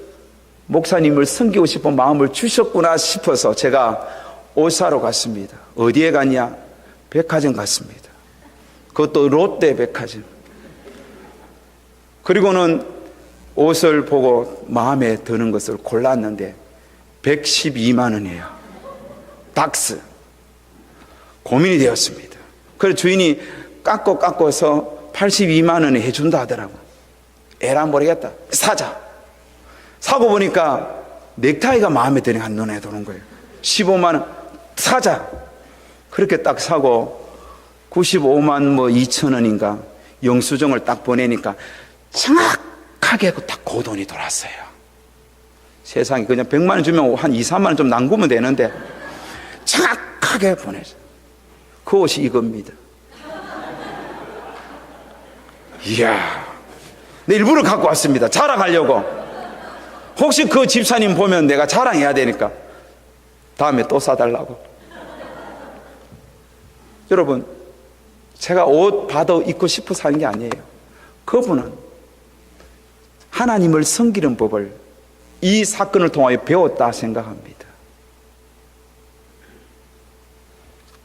목사님을 섬기고 싶은 마음을 주셨구나 싶어서 제가 옷 사러 갔습니다. 어디에 갔냐? 백화점 갔습니다. 그것도 롯데 백화점. 그리고는 옷을 보고 마음에 드는 것을 골랐는데 112만 원이에요. 박스. 고민이 되었습니다. 그래서 주인이 깎아서 82만 원에 해준다 하더라고. 에라 모르겠다. 사자. 사고 보니까 넥타이가 마음에 드니 한눈에 도는 거예요. 15만 원. 사자. 그렇게 딱 사고 95만 2천 원인가 영수증을 딱 보내니까 정확하게 딱 그 돈이 돌았어요. 세상에 그냥 100만 원 주면 한 2, 3만 원 좀 남구면 되는데 정확하게 보내줘. 그 옷이 이겁니다. 이야, 내 일부러 갖고 왔습니다. 자랑하려고. 혹시 그 집사님 보면 내가 자랑해야 되니까 다음에 또 사달라고. 여러분, 제가 옷 봐도 입고 싶어서 하는 게 아니에요. 그분은 하나님을 섬기는 법을 이 사건을 통하여 배웠다 생각합니다.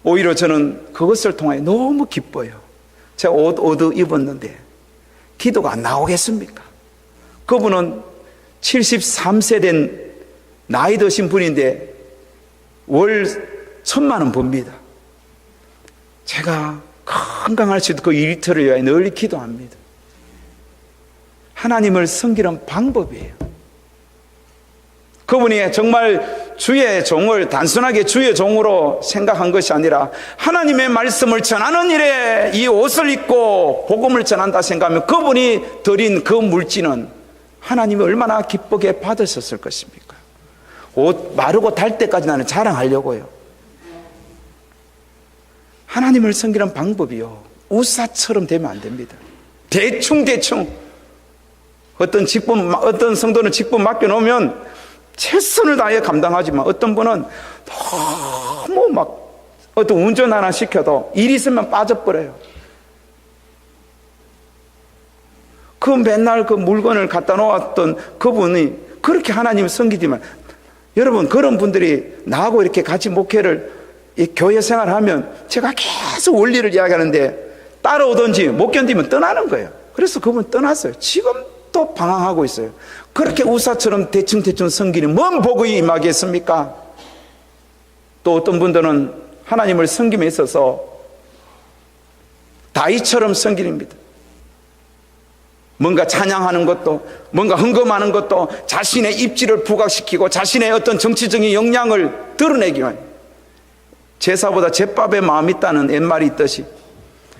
오히려 저는 그것을 통하여 너무 기뻐요. 제가 옷 입었는데 기도가 안 나오겠습니까? 그분은 73세 된 나이 드신 분인데 월 1,000만 원 법니다. 제가 건강할 수 있도록 그 일터를 위하여 늘 기도합니다. 하나님을 섬기는 방법이에요. 그분이 정말 주의 종을 단순하게 주의 종으로 생각한 것이 아니라 하나님의 말씀을 전하는 일에 이 옷을 입고 복음을 전한다 생각하면 그분이 드린 그 물질은 하나님이 얼마나 기쁘게 받으셨을 것입니까? 옷 마르고 달 때까지 나는 자랑하려고요. 하나님을 섬기는 방법이요, 우사처럼 되면 안 됩니다. 대충 어떤 성도는 직분 맡겨놓으면 최선을 다해 감당하지만 어떤 분은 너무 어떤 운전 하나 시켜도 일 있으면 빠져버려요. 그 맨날 그 물건을 갖다 놓았던 그분이 그렇게 하나님을 섬기지만, 여러분 그런 분들이 나하고 이렇게 같이 목회를 이 교회 생활하면 제가 계속 원리를 이야기하는데 따라오든지 못 견디면 떠나는 거예요. 그래서 그분 떠났어요. 지금도 방황하고 있어요. 그렇게 우사처럼 대충 섬기는 뭔 복이 임하겠습니까? 또 어떤 분들은 하나님을 섬김에 있어서 다윗처럼 섬깁니다. 뭔가 찬양하는 것도, 뭔가 헌금하는 것도 자신의 입지를 부각시키고 자신의 어떤 정치적인 역량을 드러내기 위해 제사보다 제밥에 마음이 있다는 옛말이 있듯이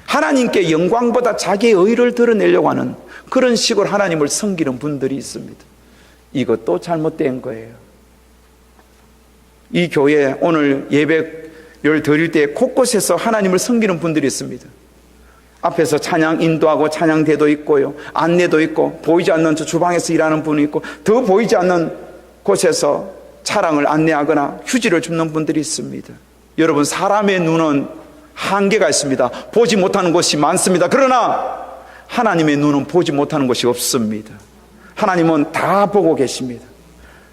하나님께 영광보다 자기의 의를 드러내려고 하는 그런 식으로 하나님을 섬기는 분들이 있습니다. 이것도 잘못된 거예요. 이 교회에 오늘 예배를 드릴 때 곳곳에서 하나님을 섬기는 분들이 있습니다. 앞에서 찬양 인도하고 찬양대도 있고요, 안내도 있고, 보이지 않는 저 주방에서 일하는 분이 있고, 더 보이지 않는 곳에서 차량을 안내하거나 휴지를 줍는 분들이 있습니다. 여러분, 사람의 눈은 한계가 있습니다. 보지 못하는 곳이 많습니다. 그러나 하나님의 눈은 보지 못하는 곳이 없습니다. 하나님은 다 보고 계십니다.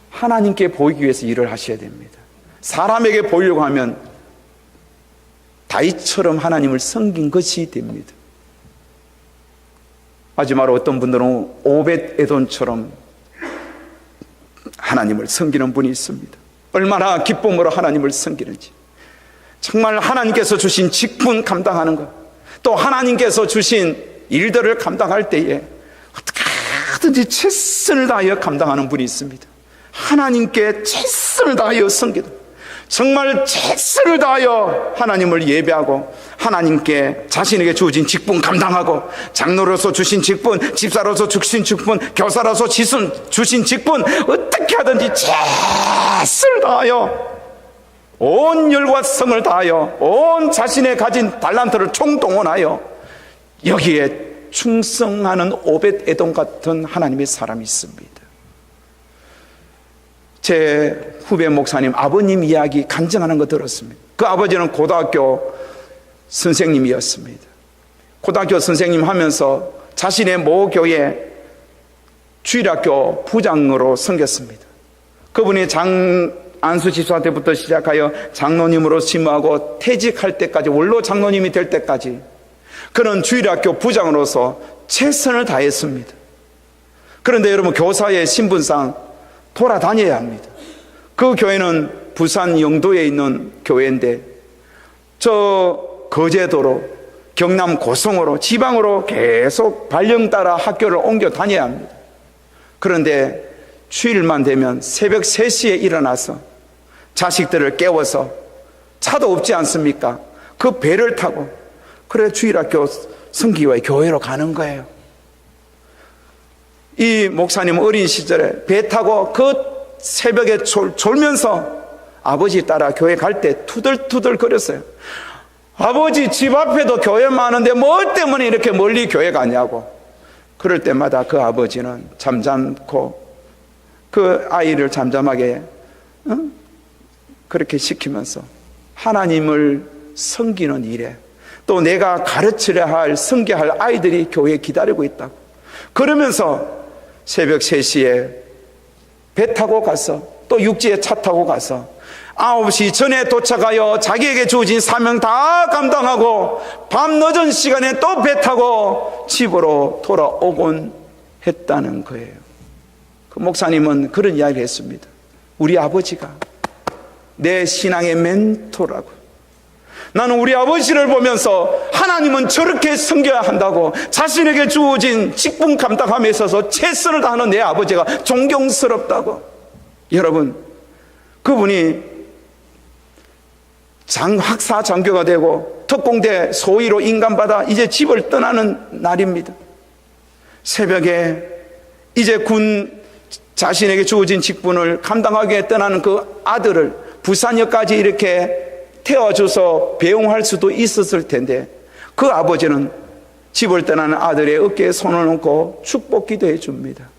하나님께 보이기 위해서 일을 하셔야 됩니다. 사람에게 보이려고 하면 다윗처럼 하나님을 섬긴 것이 됩니다. 마지막으로 어떤 분들은 오벳 에돔처럼 하나님을 섬기는 분이 있습니다. 얼마나 기쁨으로 하나님을 섬기는지, 정말 하나님께서 주신 직분 감당하는 것, 또 하나님께서 주신 일들을 감당할 때에 어떻게든지 최선을 다하여 감당하는 분이 있습니다. 하나님께 최선을 다하여 섬기는, 정말 최선을 다하여 하나님을 예배하고 하나님께 자신에게 주어진 직분 감당하고, 장로로서 주신 직분, 집사로서 주신 직분, 교사로서 주신 직분 어떻게 하든지 최선을 다하여 온 열과 성을 다하여 온 자신의 가진 달란트를 총동원하여 여기에 충성하는 오벳 에돔 같은 하나님의 사람이 있습니다. 제 후배 목사님 아버님 이야기 간증하는 거 들었습니다. 그 아버지는 고등학교 선생님이었습니다. 고등학교 선생님 하면서 자신의 모교회 주일학교 부장으로 섬겼습니다. 그분이 안수 집사 때부터 시작하여 장로님으로 심하고 퇴직할 때까지, 원로 장로님이 될 때까지 그는 주일학교 부장으로서 최선을 다했습니다. 그런데 여러분, 교사의 신분상 돌아다녀야 합니다. 그 교회는 부산 영도에 있는 교회인데 저 거제도로, 경남 고성으로, 지방으로 계속 발령 따라 학교를 옮겨 다녀야 합니다. 그런데 주일만 되면 새벽 3시에 일어나서 자식들을 깨워서, 차도 없지 않습니까? 그 배를 타고 그래 주일학교 성기와 교회로 가는 거예요. 이 목사님 어린 시절에 배 타고 그 새벽에 졸면서 아버지 따라 교회 갈 때 투덜투덜 거렸어요. 아버지, 집 앞에도 교회 많은데 뭐 때문에 이렇게 멀리 교회 가냐고. 그럴 때마다 그 아버지는 잠잠고 그 아이를 잠잠하게 그렇게 시키면서 하나님을 섬기는 일에, 또 내가 가르치려 할, 섬겨야 할 아이들이 교회에 기다리고 있다고. 그러면서 새벽 3시에 배 타고 가서 또 육지에 차 타고 가서 9시 전에 도착하여 자기에게 주어진 사명 다 감당하고 밤 늦은 시간에 또 배 타고 집으로 돌아오곤 했다는 거예요. 그 목사님은 그런 이야기를 했습니다. 우리 아버지가 내 신앙의 멘토라고. 나는 우리 아버지를 보면서 하나님은 저렇게 섬겨야 한다고, 자신에게 주어진 직분 감당함에 있어서 최선을 다하는 내 아버지가 존경스럽다고. 여러분, 그분이 학사 장교가 되고 특공대 소위로 인간받아 이제 집을 떠나는 날입니다. 새벽에 이제 자신에게 주어진 직분을 감당하기 위해 떠나는 그 아들을 부산역까지 이렇게 태워줘서 배웅할 수도 있었을 텐데, 그 아버지는 집을 떠나는 아들의 어깨에 손을 얹고 축복 기도해 줍니다.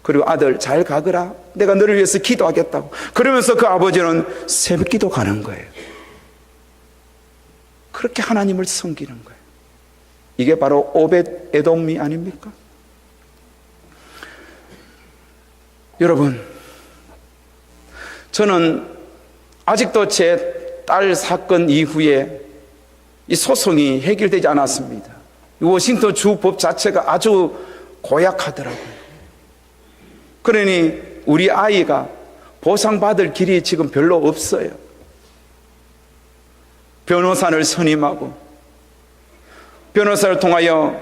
그리고 아들 잘 가거라, 내가 너를 위해서 기도하겠다고. 그러면서 그 아버지는 새벽 기도 가는 거예요. 그렇게 하나님을 섬기는 거예요. 이게 바로 오벳 에돔이 아닙니까? 여러분, 저는 아직도 제 딸 사건 이후에 이 소송이 해결되지 않았습니다. 워싱턴 주 법 자체가 아주 고약하더라고요. 그러니 우리 아이가 보상받을 길이 지금 별로 없어요. 변호사를 선임하고 변호사를 통하여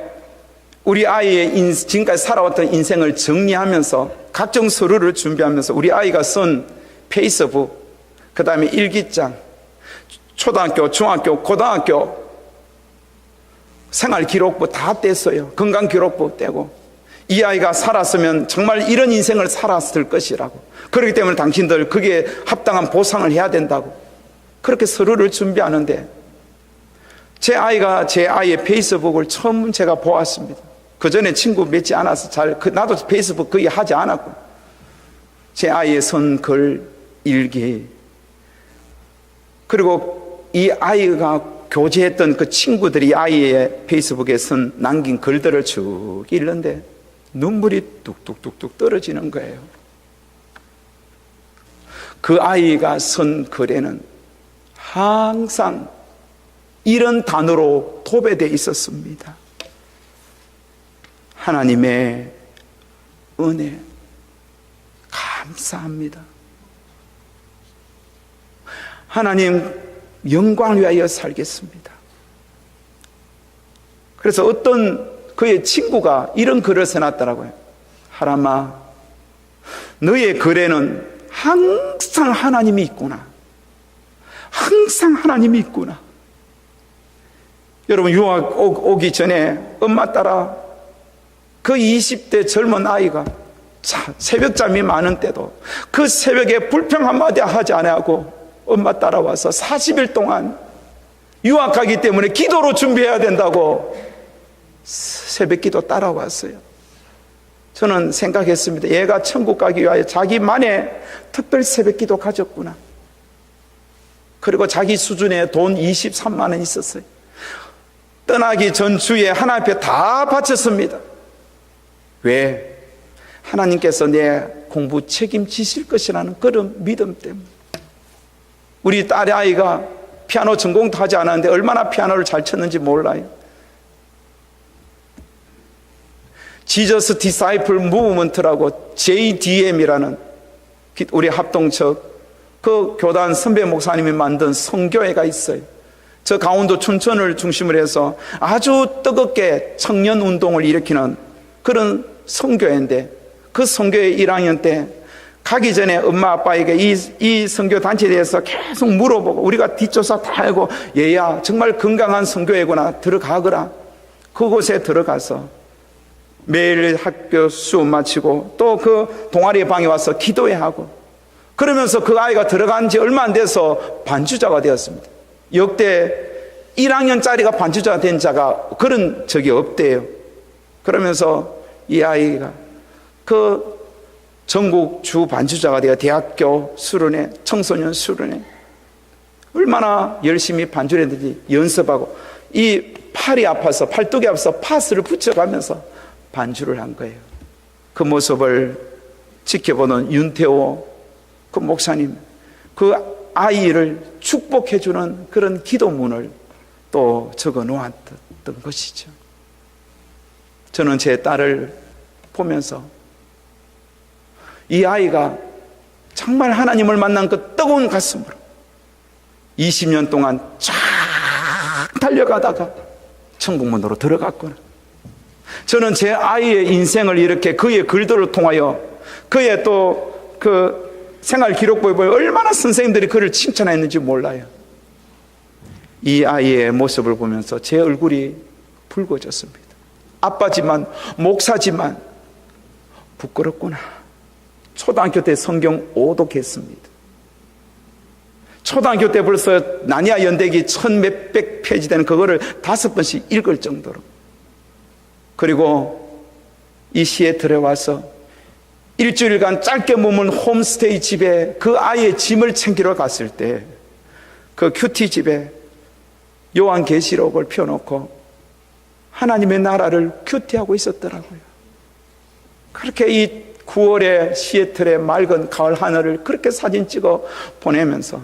우리 아이의 지금까지 살아왔던 인생을 정리하면서 각종 서류를 준비하면서 우리 아이가 쓴 페이스북, 그 다음에 일기장, 초등학교, 중학교, 고등학교 생활기록부 다 뗐어요. 건강기록부 떼고, 이 아이가 살았으면 정말 이런 인생을 살았을 것이라고, 그렇기 때문에 당신들 거기에 합당한 보상을 해야 된다고 그렇게 서류를 준비하는데, 제 아이의 페이스북을 처음 제가 보았습니다. 그 전에 친구 맺지 않아서 나도 페이스북 거의 하지 않았고, 제 아이의 쓴 글, 일기, 그리고 이 아이가 교제했던 그 친구들이 아이의 페이스북에 남긴 글들을 쭉 읽는데 눈물이 뚝뚝뚝뚝 떨어지는 거예요. 그 아이가 쓴 글에는 항상 이런 단어로 도배되어 있었습니다. 하나님의 은혜 감사합니다. 하나님 영광을 위하여 살겠습니다. 그래서 어떤 그의 친구가 이런 글을 써놨더라고요. 하람아, 너의 글에는 항상 하나님이 있구나. 항상 하나님이 있구나. 여러분, 유학 오기 전에 엄마 따라 그 20대 젊은 아이가 새벽잠이 많은 때도 그 새벽에 불평 한마디 하지 않고 엄마 따라와서 40일 동안 유학하기 때문에 기도로 준비해야 된다고 새벽 기도 따라왔어요. 저는 생각했습니다. 얘가 천국 가기 위하여 자기만의 특별 새벽 기도 가졌구나. 그리고 자기 수준에 돈 23만 원 있었어요. 떠나기 전 주에 하나님 앞에 다 바쳤습니다. 왜? 하나님께서 내 공부 책임지실 것이라는 그런 믿음 때문에. 우리 딸의 아이가 피아노 전공도 하지 않았는데 얼마나 피아노를 잘 쳤는지 몰라요. 지저스 디사이플 무브먼트라고 JDM이라는 우리 합동측 그 교단 선배 목사님이 만든 선교회가 있어요. 저 강원도 춘천을 중심으로 해서 아주 뜨겁게 청년 운동을 일으키는 그런 선교회인데, 그 선교회 1학년 때 가기 전에 엄마 아빠에게 이 선교 단체에 대해서 계속 물어보고, 우리가 뒷조사 다 하고, 얘야 정말 건강한 선교회구나, 들어가거라. 그곳에 들어가서 매일 학교 수업 마치고 또 그 동아리 방에 와서 기도회 하고, 그러면서 그 아이가 들어간 지 얼마 안 돼서 반주자가 되었습니다. 역대 1학년짜리가 반주자가 된 자가 그런 적이 없대요. 그러면서 이 아이가 그 전국 주 반주자가 되어 대학교 수련회, 청소년 수련회 얼마나 열심히 반주를 했는지 연습하고 이 팔이 아파서, 팔뚝이 아파서 파스를 붙여가면서 반주를 한 거예요. 그 모습을 지켜보는 윤태호 그 목사님, 그 아이를 축복해주는 그런 기도문을 또 적어 놓았던 것이죠. 저는 제 딸을 보면서 이 아이가 정말 하나님을 만난 그 뜨거운 가슴으로 20년 동안 쫙 달려가다가 천국문으로 들어갔구나. 저는 제 아이의 인생을 이렇게 그의 글들을 통하여, 그의 또 그 생활 기록부에 보면 얼마나 선생님들이 그를 칭찬했는지 몰라요. 이 아이의 모습을 보면서 제 얼굴이 붉어졌습니다. 아빠지만, 목사지만 부끄럽구나. 초등학교 때 성경 오독했습니다. 초등학교 때 벌써 나니아 연대기 1000몇백 페이지 되는 그거를 5번씩 읽을 정도로. 그리고 이 시애틀에 와서 일주일간 짧게 머문 홈스테이 집에 그 아이의 짐을 챙기러 갔을 때 그 큐티 집에 요한계시록을 펴놓고 하나님의 나라를 큐티하고 있었더라고요. 그렇게 이 9월에 시애틀의 맑은 가을 하늘을 그렇게 사진 찍어 보내면서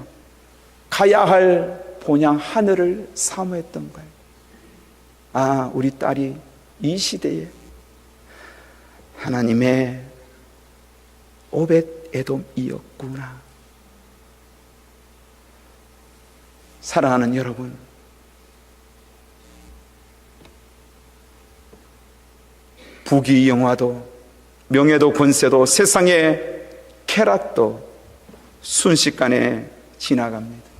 가야 할 본향 하늘을 사모했던 거예요. 아, 우리 딸이 이 시대에 하나님의 오벳 에돔이었구나. 사랑하는 여러분, 부귀 영화도 명예도 권세도 세상의 쾌락도 순식간에 지나갑니다.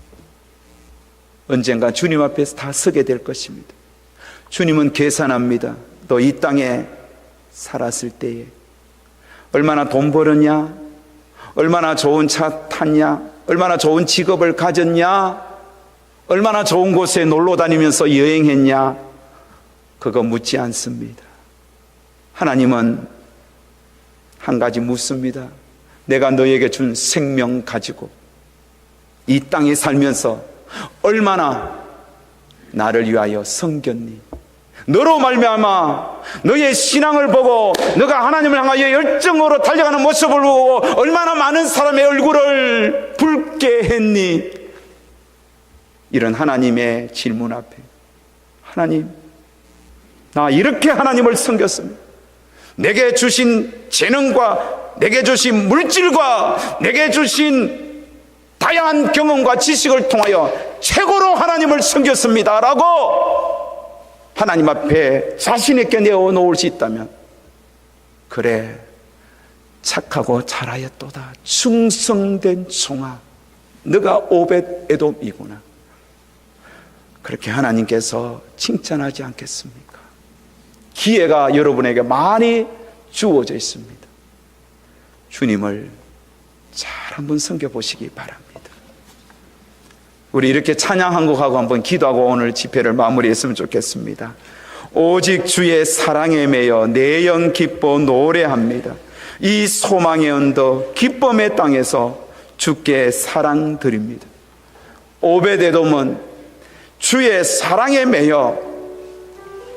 언젠가 주님 앞에서 다 서게 될 것입니다. 주님은 계산합니다. 너 이 땅에 살았을 때에 얼마나 돈 벌었냐, 얼마나 좋은 차 탔냐, 얼마나 좋은 직업을 가졌냐, 얼마나 좋은 곳에 놀러 다니면서 여행했냐, 그거 묻지 않습니다. 하나님은 한 가지 묻습니다. 내가 너에게 준 생명 가지고 이 땅에 살면서 얼마나 나를 위하여 섬겼니? 너로 말미암아 너의 신앙을 보고 너가 하나님을 향하여 열정으로 달려가는 모습을 보고 얼마나 많은 사람의 얼굴을 붉게 했니? 이런 하나님의 질문 앞에 하나님, 나 이렇게 하나님을 섬겼습니다. 내게 주신 재능과 내게 주신 물질과 내게 주신 다양한 경험과 지식을 통하여 최고로 하나님을 섬겼습니다 라고 하나님 앞에 자신 있게 내어놓을 수 있다면, 그래, 착하고 잘하였도다, 충성된 종아, 너가 오벳 에돔이구나, 그렇게 하나님께서 칭찬하지 않겠습니까? 기회가 여러분에게 많이 주어져 있습니다. 주님을 잘 한번 섬겨보시기 바랍니다. 우리 이렇게 찬양 한 곡하고 한번 기도하고 오늘 집회를 마무리했으면 좋겠습니다. 오직 주의 사랑에 매여 내 영 기뻐 노래합니다. 이 소망의 언덕 기쁨의 땅에서 주께 사랑 드립니다. 오벳 에돔은 주의 사랑에 매여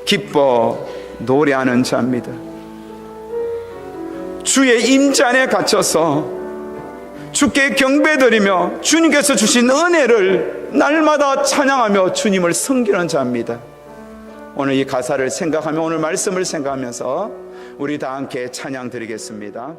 기뻐 노래하는 자입니다. 주의 임재 안에 갇혀서 주께 경배드리며 주님께서 주신 은혜를 날마다 찬양하며 주님을 섬기는 자입니다. 오늘 이 가사를 생각하며 오늘 말씀을 생각하면서 우리 다 함께 찬양 드리겠습니다.